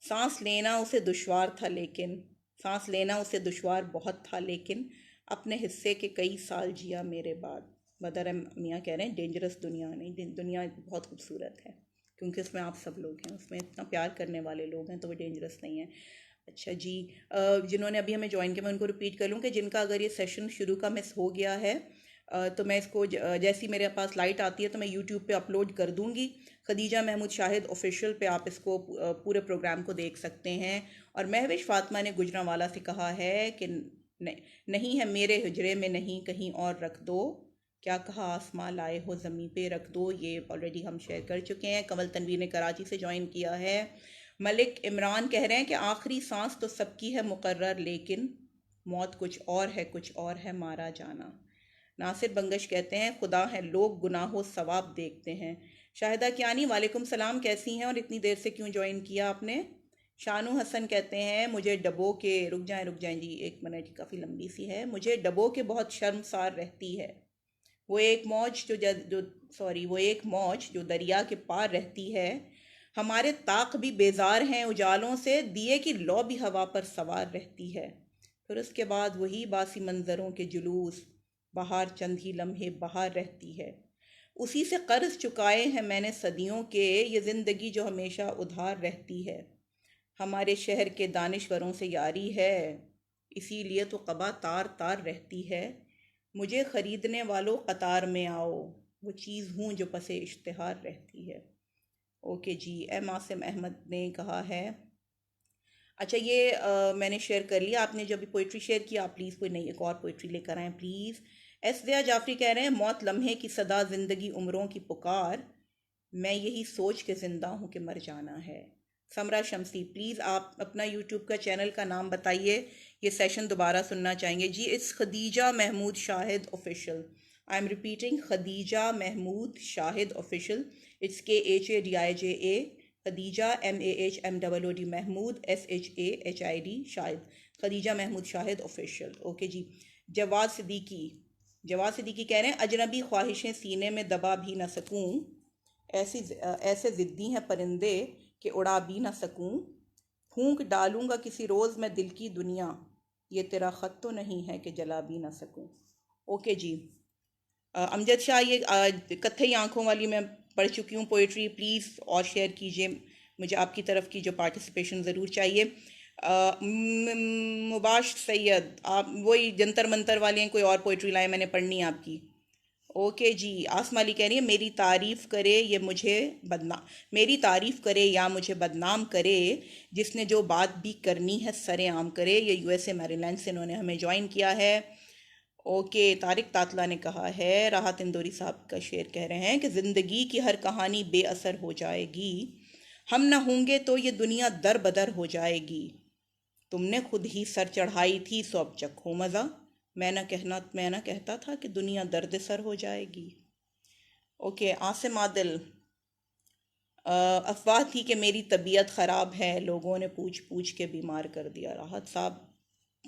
सांस लेना उसे दुश्वार था लेकिन, सांस लेना उसे दुश्वार बहुत था लेकिन, अपने हिस्से के कई साल जिया मेरे बाद। बदर मियाँ कह रहे हैं डेंजरस दुनिया नहीं, दुनिया बहुत खूबसूरत है क्योंकि उसमें आप सब लोग हैं, उसमें इतना प्यार करने वाले लोग हैं, तो वो डेंजरस नहीं है। अच्छा जी, जिन्होंने अभी हमें ज्वाइन किया मैं उनको रिपीट कर लूँ कि जिनका अगर ये सेशन शुरू का मिस हो गया है, तो मैं इसको जैसी मेरे पास लाइट आती है तो मैं यूट्यूब पे अपलोड कर दूँगी। खदीजा महमूद शाहिद ऑफिशियल पे आप इसको पूरे प्रोग्राम को देख सकते हैं। और महविश फातिमा ने गुजरांवाला से कहा है कि नहीं है मेरे हुजरे में, नहीं कहीं और रख दो, क्या कहा आसमां लाए हो ज़मीं पे रख दो। ये ऑलरेडी हम शेयर कर चुके हैं। कमल तनवीर ने कराची से ज्वाइन किया है। मलिक इमरान कह रहे हैं कि आखिरी सांस तो सबकी है मुकर्रर, लेकिन मौत कुछ और है, कुछ और है मारा जाना। नासिर बंगश कहते हैं खुदा है लोग गुनाहों सवाब देखते हैं। शाहिदा कियानी, वालेकुम सलाम, कैसी हैं और इतनी देर से क्यों ज्वाइन किया आपने। शानू हसन कहते हैं मुझे डबो के, रुक जाएं जी एक मिनट, काफ़ी लंबी सी है। मुझे डबो के बहुत शर्मसार रहती है, वो एक मौज वो एक मौज जो दरिया के पार रहती है। हमारे ताक भी बेजार हैं उजालों से, दिए की लौ भी हवा पर सवार रहती है। फिर उसके बाद वही बासी मंजरों के जुलूस, बाहर चंद ही लम्हे बाहर रहती है। उसी से कर्ज चुकाए हैं मैंने सदियों के, ये ज़िंदगी जो हमेशा उधार रहती है। हमारे शहर के दानिश्वरों से यारी है, इसीलिए तो कबा तार तार रहती है। मुझे ख़रीदने वालों कतार में आओ, वो चीज़ हूँ जो पसे इश्तिहार रहती है। ओके जी, एम आसिम अहमद ने कहा है। अच्छा ये मैंने शेयर कर लिया, आपने जब भी पोइट्री शेयर किया आप प्लीज़ कोई नई एक और पोइट्री लेकर आएँ प्लीज़। एस दिया जाफरी कह रहे हैं मौत लम्हे की सदा, ज़िंदगी उम्रों की पुकार, मैं यही सोच के ज़िंदा हूँ कि मर जाना है। समरा शमसी, प्लीज़ आप अपना यूट्यूब का चैनल का नाम बताइए, ये सेशन दोबारा सुनना चाहेंगे जी। It's Khadija Mahmood Shahid official, I am repeating, Khadija Mahmood Shahid official. It's KHADIJA, Khadija MAHMOOD, Mahmood SHAHID Shahid, Khadija Mahmood Shahid official. Okay जी। जवाद सिद्दीकी कह रहे हैं अजनबी ख्वाहिशें सीने में दबा भी ना सकूं, ऐसे ज़िद्दी हैं परिंदे कि उड़ा भी ना सकूं। फूंक डालूंगा किसी रोज़ मैं दिल की दुनिया, ये तेरा ख़त तो नहीं है कि जला भी ना सकूं। ओके जी। अमजद शाह, ये कत्थई आंखों वाली मैं पढ़ चुकी हूँ पोइट्री, प्लीज़ और शेयर कीजिए, मुझे आपकी तरफ की जो पार्टिसिपेशन ज़रूर चाहिए। मुबाश सैयद, आप वही जंतर मंतर वाली हैं, कोई और पोइट्री लाए, मैंने पढ़नी है आपकी। ओके जी। आसमा अली कह रही है मेरी तारीफ़ करे या मुझे बदनाम करे, जिसने जो बात भी करनी है सरेआम करे। ये USA मैरीलैंड से इन्होंने हमें ज्वाइन किया है। ओके, तारिक तातला ने कहा है, राहत इंदौरी साहब का शेर कह रहे हैं कि ज़िंदगी की हर कहानी बेअसर हो जाएगी, हम न होंगे तो ये दुनिया दर बदर हो जाएगी। तुमने खुद ही सर चढ़ाई थी सो अब चखो मज़ा, मैं ना कहता था कि दुनिया दर्द सर हो जाएगी। ओके, आसिम आदिल, अफवाह थी कि मेरी तबीयत ख़राब है, लोगों ने पूछ पूछ के बीमार कर दिया। राहत साहब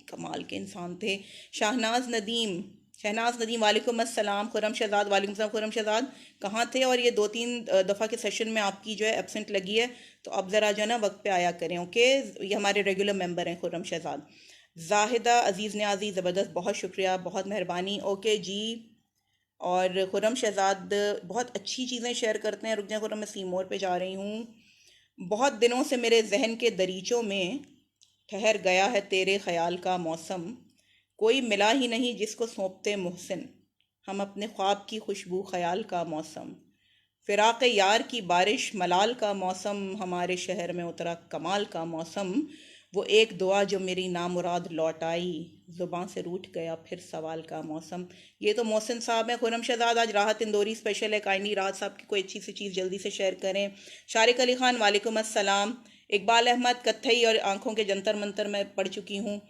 कमाल के इंसान थे। शहनाज नदीम वालेकुम अस्सलाम। खुरम शहजाद वालेकुम सलाम। खुरम शहजाद कहाँ थे, और ये 2-3 दफ़ा के सेशन में आपकी जो है एब्सेंट लगी है, तो अब ज़रा जो है ना वक्त पे आया करें। ओके, ये हमारे रेगुलर मेंबर हैं खुरम शहजाद। जाहिदा अजीज़ न्याजी, ज़बरदस्त, बहुत शुक्रिया, बहुत मेहरबानी। ओके जी। और खुरम शहजाद बहुत अच्छी चीज़ें शेयर करते हैं। रुक जाए खुरम, मैं सीमोर पे जा रही हूँ। बहुत दिनों से मेरे जहन के दरीचों में ठहर गया है तेरे ख्याल का मौसम, कोई मिला ही नहीं जिसको सौंपते मोहसिन, हम अपने ख्वाब की खुशबू ख्याल का मौसम, फिराक यार की बारिश मलाल का मौसम, हमारे शहर में उतरा कमाल का मौसम, वो एक दुआ जो मेरी नामुराद लौट आई, जुबां से रूठ गया फिर सवाल का मौसम। ये तो मोहसिन साहब हैं। खुरम शहजाद, आज राहत इंदौरी स्पेशल है, काइंडली राहत साहब की कोई अच्छी सी चीज़ जल्दी से शेयर करें। शारिक अली खान, वालेकुम अस्सलाम। इकबाल अहमद, कत्थई और आंखों के जंतर मंतर मैं पढ़ चुकी हूँ।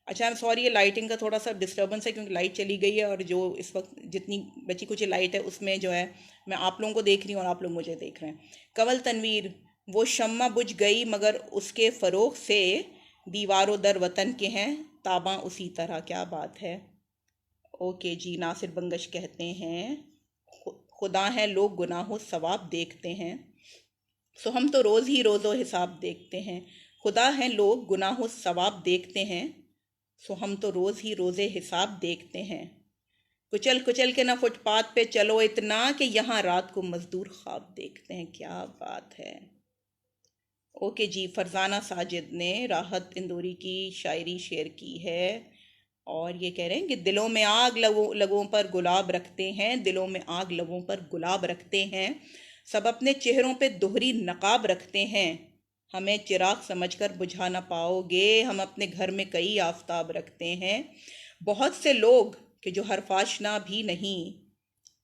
अच्छा, आई एम सॉरी, ये लाइटिंग का थोड़ा सा डिस्टर्बेंस है क्योंकि लाइट चली गई है, और जो इस वक्त जितनी बची कुछ लाइट है उसमें जो है मैं आप लोगों को देख रही हूँ और आप लोग मुझे देख रहे हैं। कमल तनवीर, वो शम्मा बुझ गई मगर उसके फ़रोग से, दीवारों दर वतन के हैं ताबा उसी तरह, क्या बात है। ओके जी, नासिर बंगश कहते हैं खुदा हैं लोग गुनाहों सवाब देखते हैं, सो हम तो रोज़ ही रोज़ो हिसाब देखते हैं। खुदा हैं लोग गुनाहों सवाब देखते हैं, सो हम तो रोज़ ही रोज़े हिसाब देखते हैं। कुचल कुचल के ना फुटपाथ पे चलो इतना कि यहाँ रात को मजदूर ख्वाब देखते हैं, क्या बात है। ओके जी, फरजाना साजिद ने राहत इंदौरी की शायरी शेयर की है और ये कह रहे हैं कि दिलों में आग लगों पर गुलाब रखते हैं, दिलों में आग लगों पर गुलाब रखते हैं, सब अपने चेहरों पे दोहरी नकाब रखते हैं, हमें चिराग समझकर बुझा ना पाओगे, हम अपने घर में कई आफताब रखते हैं। बहुत से लोग कि जो हर फाशना भी नहीं,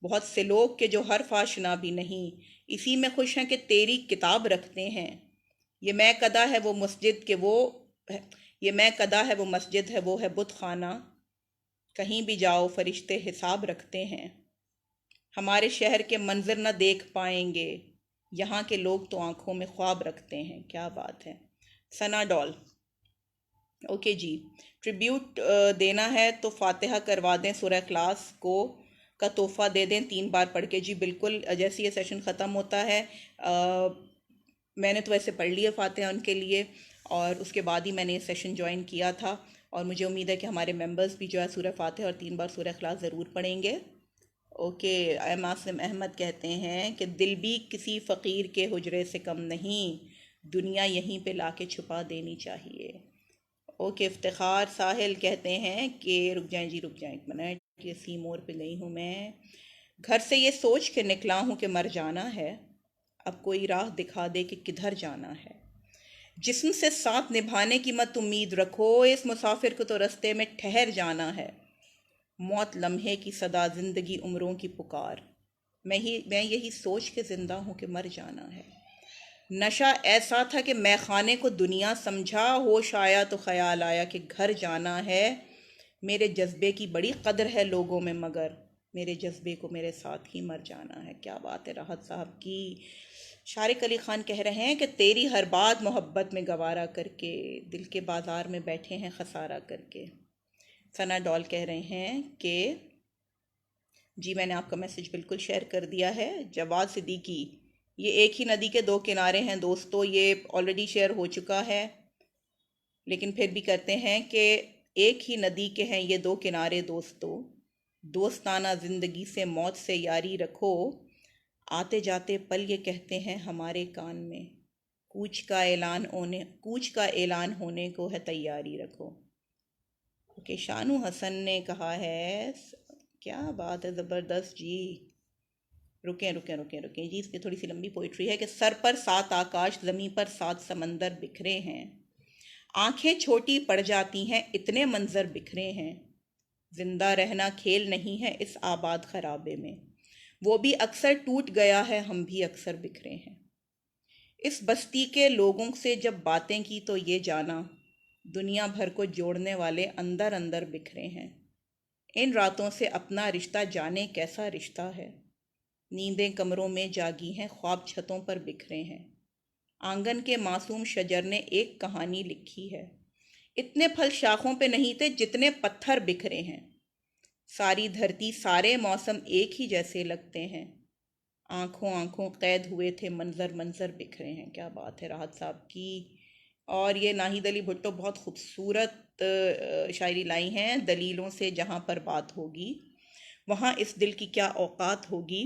बहुत से लोग के जो हर फाशना भी नहीं, इसी में खुश हैं कि तेरी किताब रखते हैं। ये मैं कदा है वो मस्जिद के वो ये मैं कदा है वो मस्जिद है वो है बुत खाना, कहीं भी जाओ फरिश्ते हिसाब रखते हैं, हमारे शहर के मंजर न देख पाएंगे, यहाँ के लोग तो आंखों में ख्वाब रखते हैं, क्या बात है। सना डॉल, ओके जी, ट्रिब्यूट देना है तो फातिहा करवा दें सूरह क्लास को का तोहफा दे दें 3 बार पढ़ के। जी बिल्कुल, जैसे ये सेशन ख़त्म होता है मैंने तो वैसे पढ़ लिया फातिहा उनके लिए, और उसके बाद ही मैंने ये सेशन ज्वाइन किया था, और मुझे उम्मीद है कि हमारे मेंबर्स भी जो है सूरह फातिहा और 3 बार सूरह इखलास ज़रूर पढ़ेंगे। ओके, आसिम अहमद कहते हैं कि दिल भी किसी फ़कीर के हुजरे से कम नहीं, दुनिया यहीं पे लाके छुपा देनी चाहिए। ओके, इफ्तिखार साहिल कहते हैं कि रुक जाएं जी, रुक जाएं 1 मिनट, ये सी मोर पे गई हूँ मैं। घर से ये सोच के निकला हूँ कि मर जाना है, अब कोई राह दिखा दे कि किधर जाना है, जिस्म से साथ निभाने की मत उम्मीद रखो, इस मुसाफिर को तो रास्ते में ठहर जाना है, मौत लम्हे की सदा जिंदगी उम्रों की पुकार, मैं यही सोच के जिंदा हूँ कि मर जाना है। नशा ऐसा था कि मैं खाने को दुनिया समझा, होश आया तो ख्याल आया कि घर जाना है, मेरे जज्बे की बड़ी कदर है लोगों में मगर मेरे जज्बे को मेरे साथ ही मर जाना है, क्या बात है राहत साहब की। शारिक अली खान कह रहे हैं कि तेरी हर बात मोहब्बत में गवारा करके, दिल के बाजार में बैठे हैं खसारा करके। सना डॉल कह रहे हैं कि जी मैंने आपका मैसेज बिल्कुल शेयर कर दिया है। जवाद सिद्दीकी, ये एक ही नदी के 2 किनारे हैं दोस्तों, ये ऑलरेडी शेयर हो चुका है, लेकिन फिर भी करते हैं कि एक ही नदी के हैं ये 2 किनारे दोस्तों, दोस्ताना ज़िंदगी से मौत से यारी रखो, आते जाते पल ये कहते हैं हमारे कान में, कूच का ऐलान होने को है तैयारी रखो। ओके, शानू हसन ने कहा है, क्या बात है, ज़बरदस्त जी। रुकें जी, इसकी थोड़ी सी लंबी पोइट्री है कि सर पर 7 आकाश, ज़मीं पर 7 समंदर बिखरे हैं, आंखें छोटी पड़ जाती हैं इतने मंजर बिखरे हैं, जिंदा रहना खेल नहीं है इस आबाद खराबे में, वो भी अक्सर टूट गया है हम भी अक्सर बिखरे हैं, इस बस्ती के लोगों से जब बातें की तो ये जाना, दुनिया भर को जोड़ने वाले अंदर अंदर बिखरे हैं, इन रातों से अपना रिश्ता जाने कैसा रिश्ता है, नींदें कमरों में जागी हैं ख्वाब छतों पर बिखरे हैं, आंगन के मासूम शजर ने एक कहानी लिखी है, इतने फल शाखों पे नहीं थे जितने पत्थर बिखरे हैं, सारी धरती सारे मौसम एक ही जैसे लगते हैं, आंखों आंखों कैद हुए थे मंजर मंजर बिखरे हैं, क्या बात है राहत साहब की। और ये नाहिद अली भुट्टो बहुत खूबसूरत शायरी लाई हैं, दलीलों से जहाँ पर बात होगी वहाँ इस दिल की क्या औकात होगी,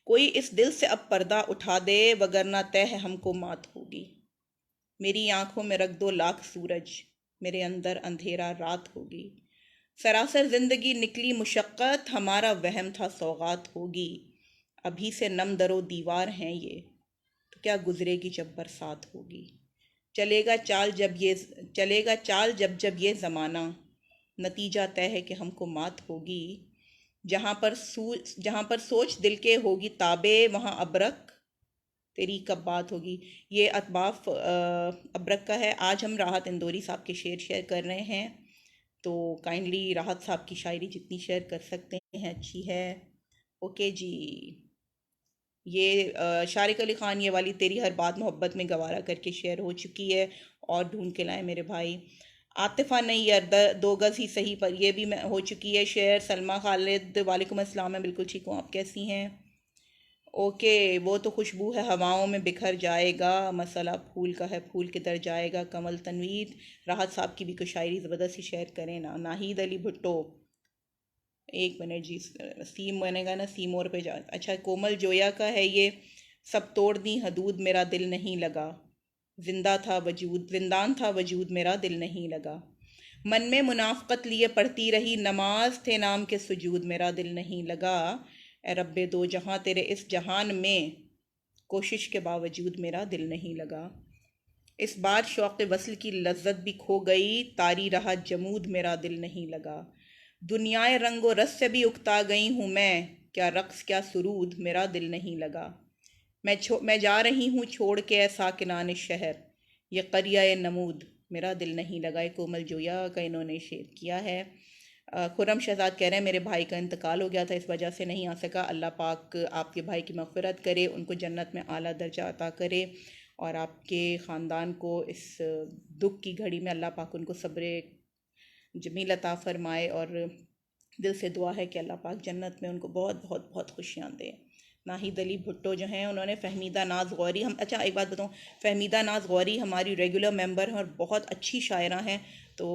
कोई इस दिल से अब पर्दा उठा दे वगरना तय है हमको मात होगी, मेरी आंखों में रख दो लाख सूरज, मेरे अंदर अंधेरा रात होगी। सरासर जिंदगी निकली मुशक्कत, हमारा वहम था सौगात होगी। अभी से नम दरो दीवार हैं ये, तो क्या गुजरेगी जब बरसात होगी। चलेगा चाल जब ये चलेगा चाल जब जब ये ज़माना, नतीजा तय है कि हमको मात होगी। जहाँ पर सोच दिल के होगी ताबे, वहाँ अबरक तेरी कब बात होगी। ये अतबाफ अबरक का है। आज हम राहत इंदौरी साहब के शेयर कर रहे हैं, तो काइंडली राहत साहब की शायरी जितनी शेयर कर सकते हैं अच्छी है। ओके जी। ये शारिक अली ख़ान ये वाली तेरी हर बात मोहब्बत में गवारा करके शेयर हो चुकी है, और ढूंढ के लाए मेरे भाई। आतिफा नैयर दो गज़ ही सही पर ये भी हो चुकी है शेयर। सलमा खालिद वालेकुम अस्सलाम, मैं बिल्कुल ठीक हूँ, आप कैसी हैं। ओके, वो तो खुशबू है हवाओं में बिखर जाएगा, मसला फूल का है फूल किधर जाएगा। कमल तनवीर, राहत साहब की भी कुछ शायरी ज़बरदस्ती शेयर करें ना। नाहिद अली भुट्टो, एक मिनट जी, सीम बनेगा ना, सीमोर पे जा। अच्छा, कोमल जोया का है ये। सब तोड़ दी हदूद मेरा दिल नहीं लगा, जिंदान था वजूद मेरा दिल नहीं लगा। मन में मुनाफ़क़त लिए पढ़ती रही नमाज, थे नाम के सुजूद मेरा दिल नहीं लगा। ए रब्बे दो जहां तेरे इस जहान में, कोशिश के बावजूद मेरा दिल नहीं लगा। इस बार शौक़ वस्ल की लज्जत भी खो गई, तारी रहा जमूद मेरा दिल नहीं लगा। दुनियाए रंगो रस से भी उकता गई हूँ मैं, क्या रक़्स क्या सुरूद मेरा दिल नहीं लगा। मैं जा रही हूँ छोड़ के ऐसा किनाने शहर, ये क़रिया नमूद मेरा दिल नहीं लगा। एक कोमल जोया का इन्होंने शेयर किया है। खुरम शहजाद कह रहे हैं मेरे भाई का इंतकाल हो गया था, इस वजह से नहीं आ सका। अल्लाह पाक आपके भाई की मग़फ़िरत करे, उनको जन्नत में आला दर्जा अता करे, और आपके ख़ानदान को इस दुख की घड़ी में अल्लाह पाक उनको सब्र जमील अता फ़रमाए। और दिल से दुआ है कि अल्लाह पाक जन्नत में उनको बहुत बहुत बहुत खुशियाँ दे। नाहिद अली भुट्टो जो हैं, उन्होंने फ़हमीदा नाज गौरी, हम अच्छा एक बात बताऊँ, फ़हमीदा नाज गौरी हमारी रेगुलर मेंबर हैं और बहुत अच्छी शायरा हैं, तो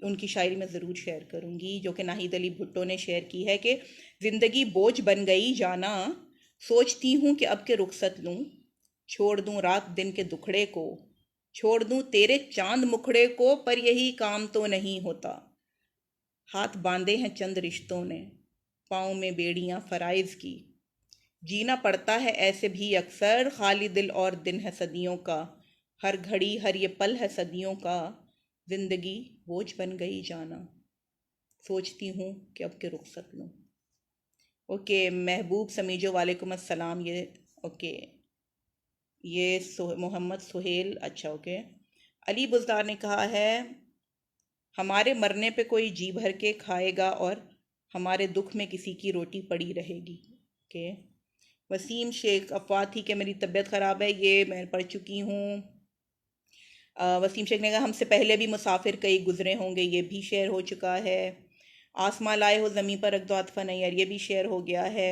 उनकी शायरी मैं ज़रूर शेयर करूँगी, जो कि नाहिद अली भुट्टो ने शेयर की है कि ज़िंदगी बोझ बन गई जाना, सोचती हूँ कि अब के रुखसत लूँ, छोड़ दूँ रात दिन के दुखड़े को, छोड़ दूँ तेरे चांद मुखड़े को, पर यही काम तो नहीं होता। हाथ बांधे हैं चंद रिश्तों ने, पाँव में बेड़ियाँ फ़राइज़ की, जीना पड़ता है ऐसे भी अक्सर, खाली दिल और दिन है सदियों का, हर घड़ी हर ये पल है सदियों का, ज़िंदगी बोझ बन गई जाना, सोचती हूँ कि अब के रुखसत लूँ। ओके, महबूब समीजो वालेकुम अस्सलाम। ये ओके, ये मोहम्मद सुहेल, अच्छा ओके। अली बुज़दार ने कहा है, हमारे मरने पे कोई जी भर के खाएगा, और हमारे दुख में किसी की रोटी पड़ी रहेगी। ओके। वसीम शेख, अफवाह थी कि मेरी तबीयत ख़राब है, ये मैं पढ़ चुकी हूँ। वसीम शेख ने कहा हमसे पहले भी मुसाफिर कई गुजरे होंगे, ये भी शेयर हो चुका है। आसमां लाए हो ज़मीं पर रख दो आतफ़ा नैयर, ये भी शेयर हो गया है।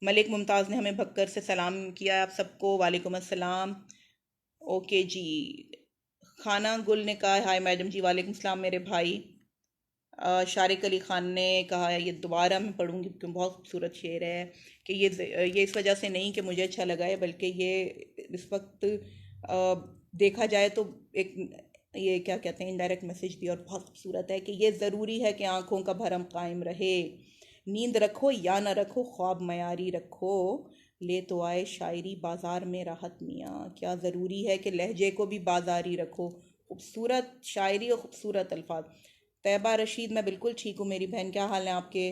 मलिक मुमताज़ ने हमें भक्कर से सलाम किया आप सबको, वालेकुम अस्सलाम। ओके जी। खाना गुल ने कहा हाय मैडम जी, वालेकुम सलाम मेरे भाई। शारिक अली ख़ान ने कहा है, ये दोबारा मैं पढ़ूँगी क्योंकि बहुत खूबसूरत शेर है, कि ये इस वजह से नहीं कि मुझे अच्छा लगा है, बल्कि ये इस वक्त देखा जाए तो एक ये क्या कहते हैं इनडायरेक्ट मैसेज भी और बहुत खूबसूरत है, कि ये ज़रूरी है कि आँखों का भरम कायम रहे, नींद रखो या ना रखो ख्वाब मयारी रखो, ले तो आए शायरी बाज़ार में राहत मियाँ। क्या ज़रूरी है कि लहजे को भी बाज़ारी रखो। खूबसूरत शायरी और ख़ूबसूरत अल्फाज। तैयबा रशीद, मैं बिल्कुल ठीक हूँ मेरी बहन, क्या हाल है आपके।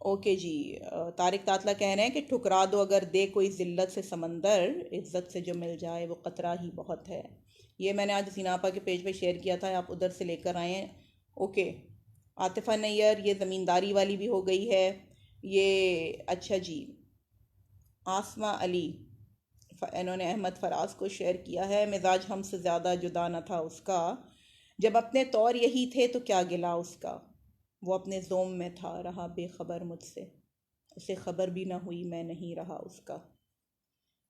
ओके जी। तारिक तातला कह रहे हैं कि ठुकरा दो अगर दे कोई ज़िल्लत से समंदर, इज़्ज़त से जो मिल जाए वो क़तरा ही बहुत है। ये मैंने आज सीनापा के पेज पे शेयर किया था, आप उधर से लेकर आए हैं। ओके। आतिफ़ा नैयर, ये ज़मींदारी वाली भी हो गई है ये। अच्छा जी। आसमा अली, इन्होंने अहमद फराज को शेयर किया है, मिजाज हमसे ज़्यादा जुदा न था उसका, जब अपने तौर यही थे तो क्या गिला उसका, वो अपने जोम में था रहा बेखबर मुझसे, उसे खबर भी न हुई मैं नहीं रहा उसका।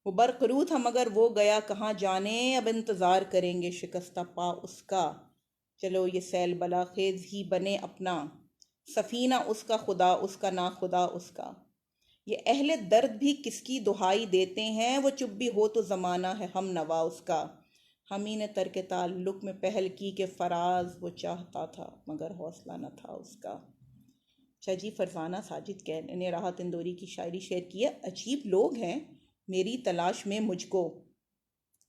वो बरकरू था मगर वो गया कहाँ जाने, अब इंतज़ार करेंगे शिकस्ता पा उसका, चलो ये सैल बला खेज ही बने अपना, सफ़ीना उसका खुदा उसका ना खुदा उसका। ये अहले दर्द भी किसकी दुहाई देते हैं, वो चुप भी हो तो ज़माना है हम नवा उसका। हम ही ने तर्क ताल्लुक में पहल की कि फराज वो चाहता था मगर हौसला न था उसका। अच्छा जी, फरजाना साजिद ने राहत इंदौरी की शायरी शेयर की है। अजीब लोग हैं मेरी तलाश में मुझको,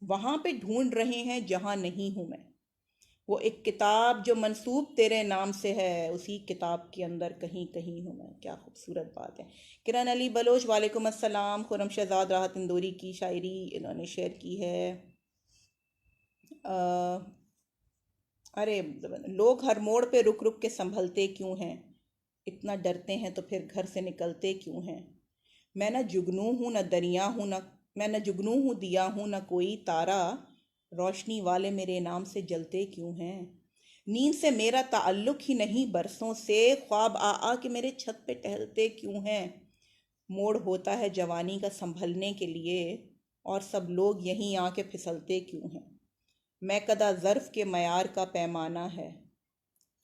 वहाँ पे ढूंढ रहे हैं जहाँ नहीं हूँ मैं। वो एक किताब जो मंसूब तेरे नाम से है, उसी किताब के अंदर कहीं कहीं हूँ मैं। क्या खूबसूरत बात है। किरण अली बलोच वालेकुम अस्सलाम। खुरम शहजाद राहत इंदौरी की शायरी इन्होंने शेयर की है। अ, अरे, लोग हर मोड़ पे रुक रुक के संभलते क्यों हैं, इतना डरते हैं तो फिर घर से निकलते क्यों हैं। मैं न जुगनू हूँ न दरिया हूँ, न मैं न जुगनू हूँ दिया हूँ न कोई तारा, रोशनी वाले मेरे नाम से जलते क्यों हैं। नींद से मेरा ताल्लुक ही नहीं बरसों से, ख्वाब आ आ के मेरे छत पे टहलते क्यों हैं। मोड़ होता है जवानी का संभलने के लिए, और सब लोग यहीं आके फिसलते क्यों हैं। मैं कदा ज़र्फ के मयार का पैमाना है,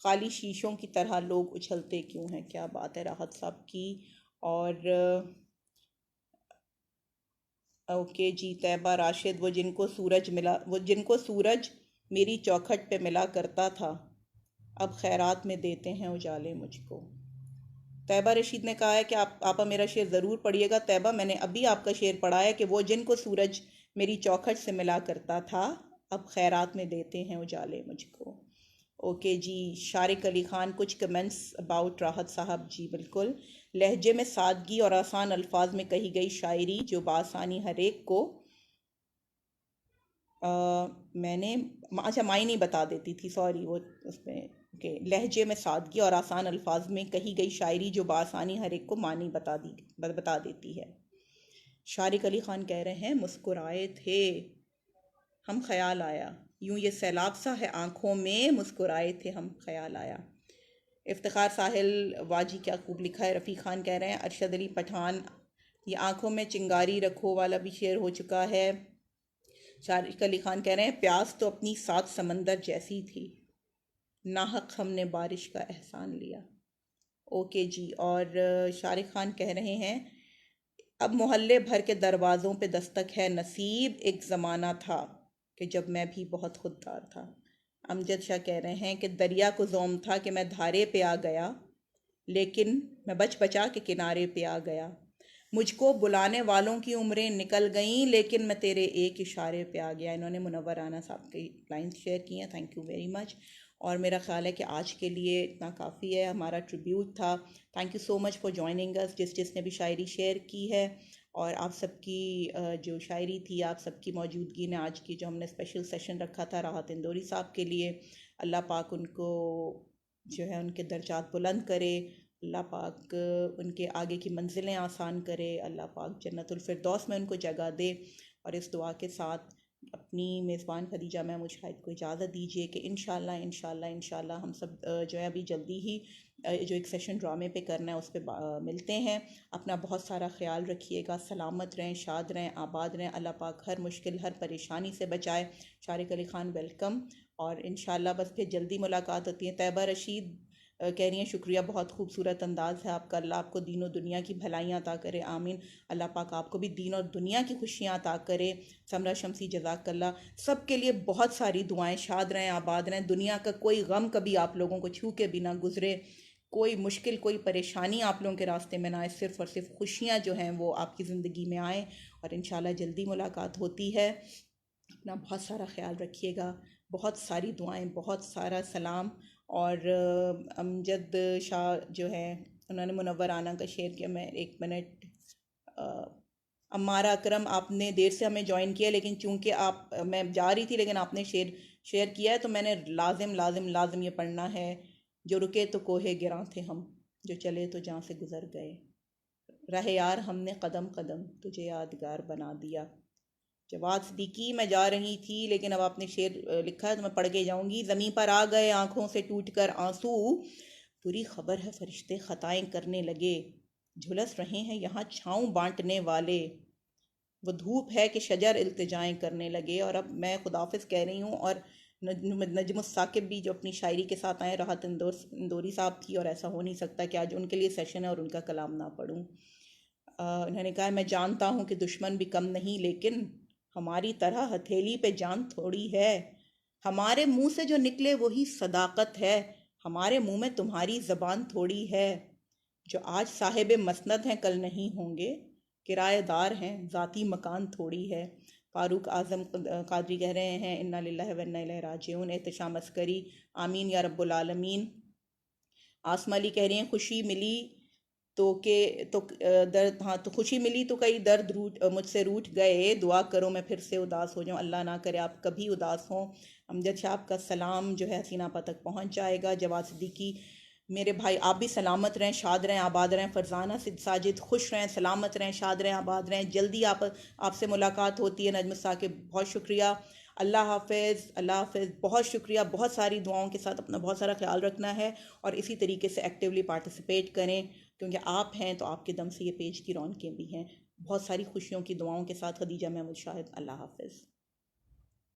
खाली शीशों की तरह लोग उछलते क्यों हैं। क्या बात है राहत साहब की। और ओके जी, तैयबा राशिद, वो जिनको सूरज मेरी चौखट पे मिला करता था, अब खैरात में देते हैं उजाले मुझको। तैयबा रशीद ने कहा है कि आप मेरा शेर ज़रूर पढ़िएगा। तैयबा, मैंने अभी आपका शेर पढ़ा है कि वो जिनको सूरज मेरी चौखट से मिला करता था, अब खैरात में देते हैं उजाले मुझको। ओके जी, शारिक अली ख़ान, कुछ कमेंट्स अबाउट राहत साहब जी। बिल्कुल, लहजे में सादगी और आसान अल्फाज में कही गई शायरी जो बासानी हर एक को मैंने अच्छा मायने बता देती थी, सॉरी वो उसमें के लहजे में सादगी और आसान अल्फाज में कही गई शायरी जो बासानी हर एक को मानी बता देती है। शारिक अली ख़ान कह रहे हैं, मुस्कुराए थे हम ख्याल आया, यूं ये सैलाब सा है आंखों में, मुस्कुराए थे हम ख्याल आया। इफ्तिखार साहिल वाजी, क्या खूब लिखा है। रफ़ी ख़ान कह रहे हैं, अरशद अली पठान, ये आंखों में चिंगारी रखो वाला भी शेयर हो चुका है। शारिक अली ख़ान कह रहे हैं, प्यास तो अपनी सात समंदर जैसी थी, नाहक हमने बारिश का एहसान लिया। ओके जी। और शारिक ख़ान कह रहे हैं, अब मोहल्ले भर के दरवाज़ों पे दस्तक है नसीब, एक ज़माना था कि जब मैं भी बहुत खुददार था। अमजद शाह कह रहे हैं कि दरिया को ज़ौम था कि मैं धारे पे आ गया, लेकिन मैं बच बचा के किनारे पे आ गया। मुझको बुलाने वालों की उम्रें निकल गईं, लेकिन मैं तेरे एक इशारे पे आ गया। इन्होंने मुनव्वर राना साहब की लाइन्स शेयर की हैं, थैंक यू वेरी मच। और मेरा ख्याल है कि आज के लिए इतना काफ़ी है, हमारा ट्रिब्यूट था। Thank you so much for joining us, जिसने भी शायरी शेयर की है। और आप सबकी जो शायरी थी, आप सबकी मौजूदगी ने आज की जो हमने स्पेशल सेशन रखा था राहत इंदौरी साहब के लिए, अल्लाह पाक उनको जो है उनके दर्जात बुलंद करे, अल्लाह पाक उनके आगे की मंजिलें आसान करे, अल्लाह पाक जन्नतुल फिरदौस में उनको जगह दे। और इस दुआ के साथ अपनी मेज़बान खदीजा महमूद शाहिद को इजाज़त दीजिए कि इंशाल्लाह हम सब जो है अभी जल्दी ही जो एक सेशन ड्रामे पे करना है उस पर मिलते हैं। अपना बहुत सारा ख्याल रखिएगा, सलामत रहें, शाद रहें, आबाद रहें। अल्लाह पाक हर मुश्किल हर परेशानी से बचाए। शारिक अली ख़ान वेलकम। और इंशाल्लाह बस फिर जल्दी मुलाकात होती है। तैयबा रशीद कह रही हैं, शुक्रिया, बहुत खूबसूरत अंदाज़ है आपका, अल्लाह आपको दीन और दुनिया की भलाइयाँ अता करे, आमीन। अल्लाह पाक आपको भी दीन और दुनिया की खुशियाँ अता करे। समरा शमसी, जज़ाकल्ला। सब के लिए बहुत सारी दुआएं, शाद रहें, आबाद रहें। दुनिया का कोई गम कभी आप लोगों को छू के बिना गुजरे, कोई मुश्किल कोई परेशानी आप लोगों के रास्ते में ना आए, सिर्फ़ और सिर्फ खुशियाँ जो हैं वो आपकी ज़िंदगी में आए। और इंशाल्लाह जल्दी मुलाकात होती है। अपना बहुत सारा ख्याल रखिएगा, बहुत सारी दुआएं, बहुत सारा सलाम। और अमजद शाह जो है उन्होंने मुनव्वर आना का शेयर किया। मैं एक मिनट, अम्मारा अकरम, आपने देर से हमें ज्वाइन किया, लेकिन चूंकि आप मैं जा रही थी लेकिन आपने शेयर किया है तो मैंने लाजिम लाजिम लाजिम ये पढ़ना है। जो रुके तो कोहे गिरां थे हम, जो चले तो जहाँ से गुजर गए, रहे यार हमने कदम कदम तुझे यादगार बना दिया। जवाद सिद्दीकी, मैं जा रही थी लेकिन अब आपने शेर लिखा है तो मैं पढ़ के जाऊंगी। ज़मीं पर आ गए आंखों से टूटकर आंसू, बुरी खबर है फरिश्ते खताएं करने लगे, झुलस रहे हैं यहाँ छाँव बांटने वाले, वो धूप है कि शजर इल्तिजाएं करने लगे। और अब मैं खुदाफिज कह रही हूँ। और नजमुस साकिब भी जो अपनी शायरी के साथ आए, राहत इंदौरी साहब की, और ऐसा हो नहीं सकता कि आज उनके लिए सेशन है और उनका कलाम ना पढ़ूँ। उन्होंने कहा मैं जानता हूँ कि दुश्मन भी कम नहीं, लेकिन हमारी तरह हथेली पे जान थोड़ी है। हमारे मुंह से जो निकले वही सदाकत है, हमारे मुंह में तुम्हारी ज़बान थोड़ी है। जो आज साहिब मसनद हैं कल नहीं होंगे, किराएदार हैं ज़ाती मकान थोड़ी है। फारूक आज़म कादरी कह रहे हैं इन्ना लिल्लाहि व इन्ना इलैहि राजिऊन। एहतशाम अस्करी आमीन या रब्बुल आलमीन। आसमा अली कह रही हैं खुशी मिली तो के तो दर्द, हाँ तो खुशी मिली तो कई दर्द मुझसे रूठ गए, दुआ करो मैं फिर से उदास हो जाऊं, अल्लाह ना करे आप कभी उदास हों। अमजद शाह आपका सलाम जो है हसीना आपा तक पहुंच जाएगा। जवाद सिद्दीकी मेरे भाई आप भी सलामत रहें, शाद रहें, आबाद रहें। फरजाना सिद्ध साजिद खुश रहें, सलामत रहें, शाद रहें, आबाद रहें। जल्दी आपसे मुलाकात होती है। नजम साकिब बहुत शुक्रिया, अल्लाह हाफिज़, अल्लाह हाफिज़। बहुत शुक्रिया, बहुत सारी दुआओं के साथ अपना बहुत सारा ख्याल रखना है और इसी तरीके से एक्टिवली पार्टिसिपेट करें, क्योंकि आप हैं तो आपके दम से ये पेज की रौनकें भी हैं। बहुत सारी खुशियों की दुआओं के साथ खदीजा महमूद शाहिद। अल्लाह हाफिज़।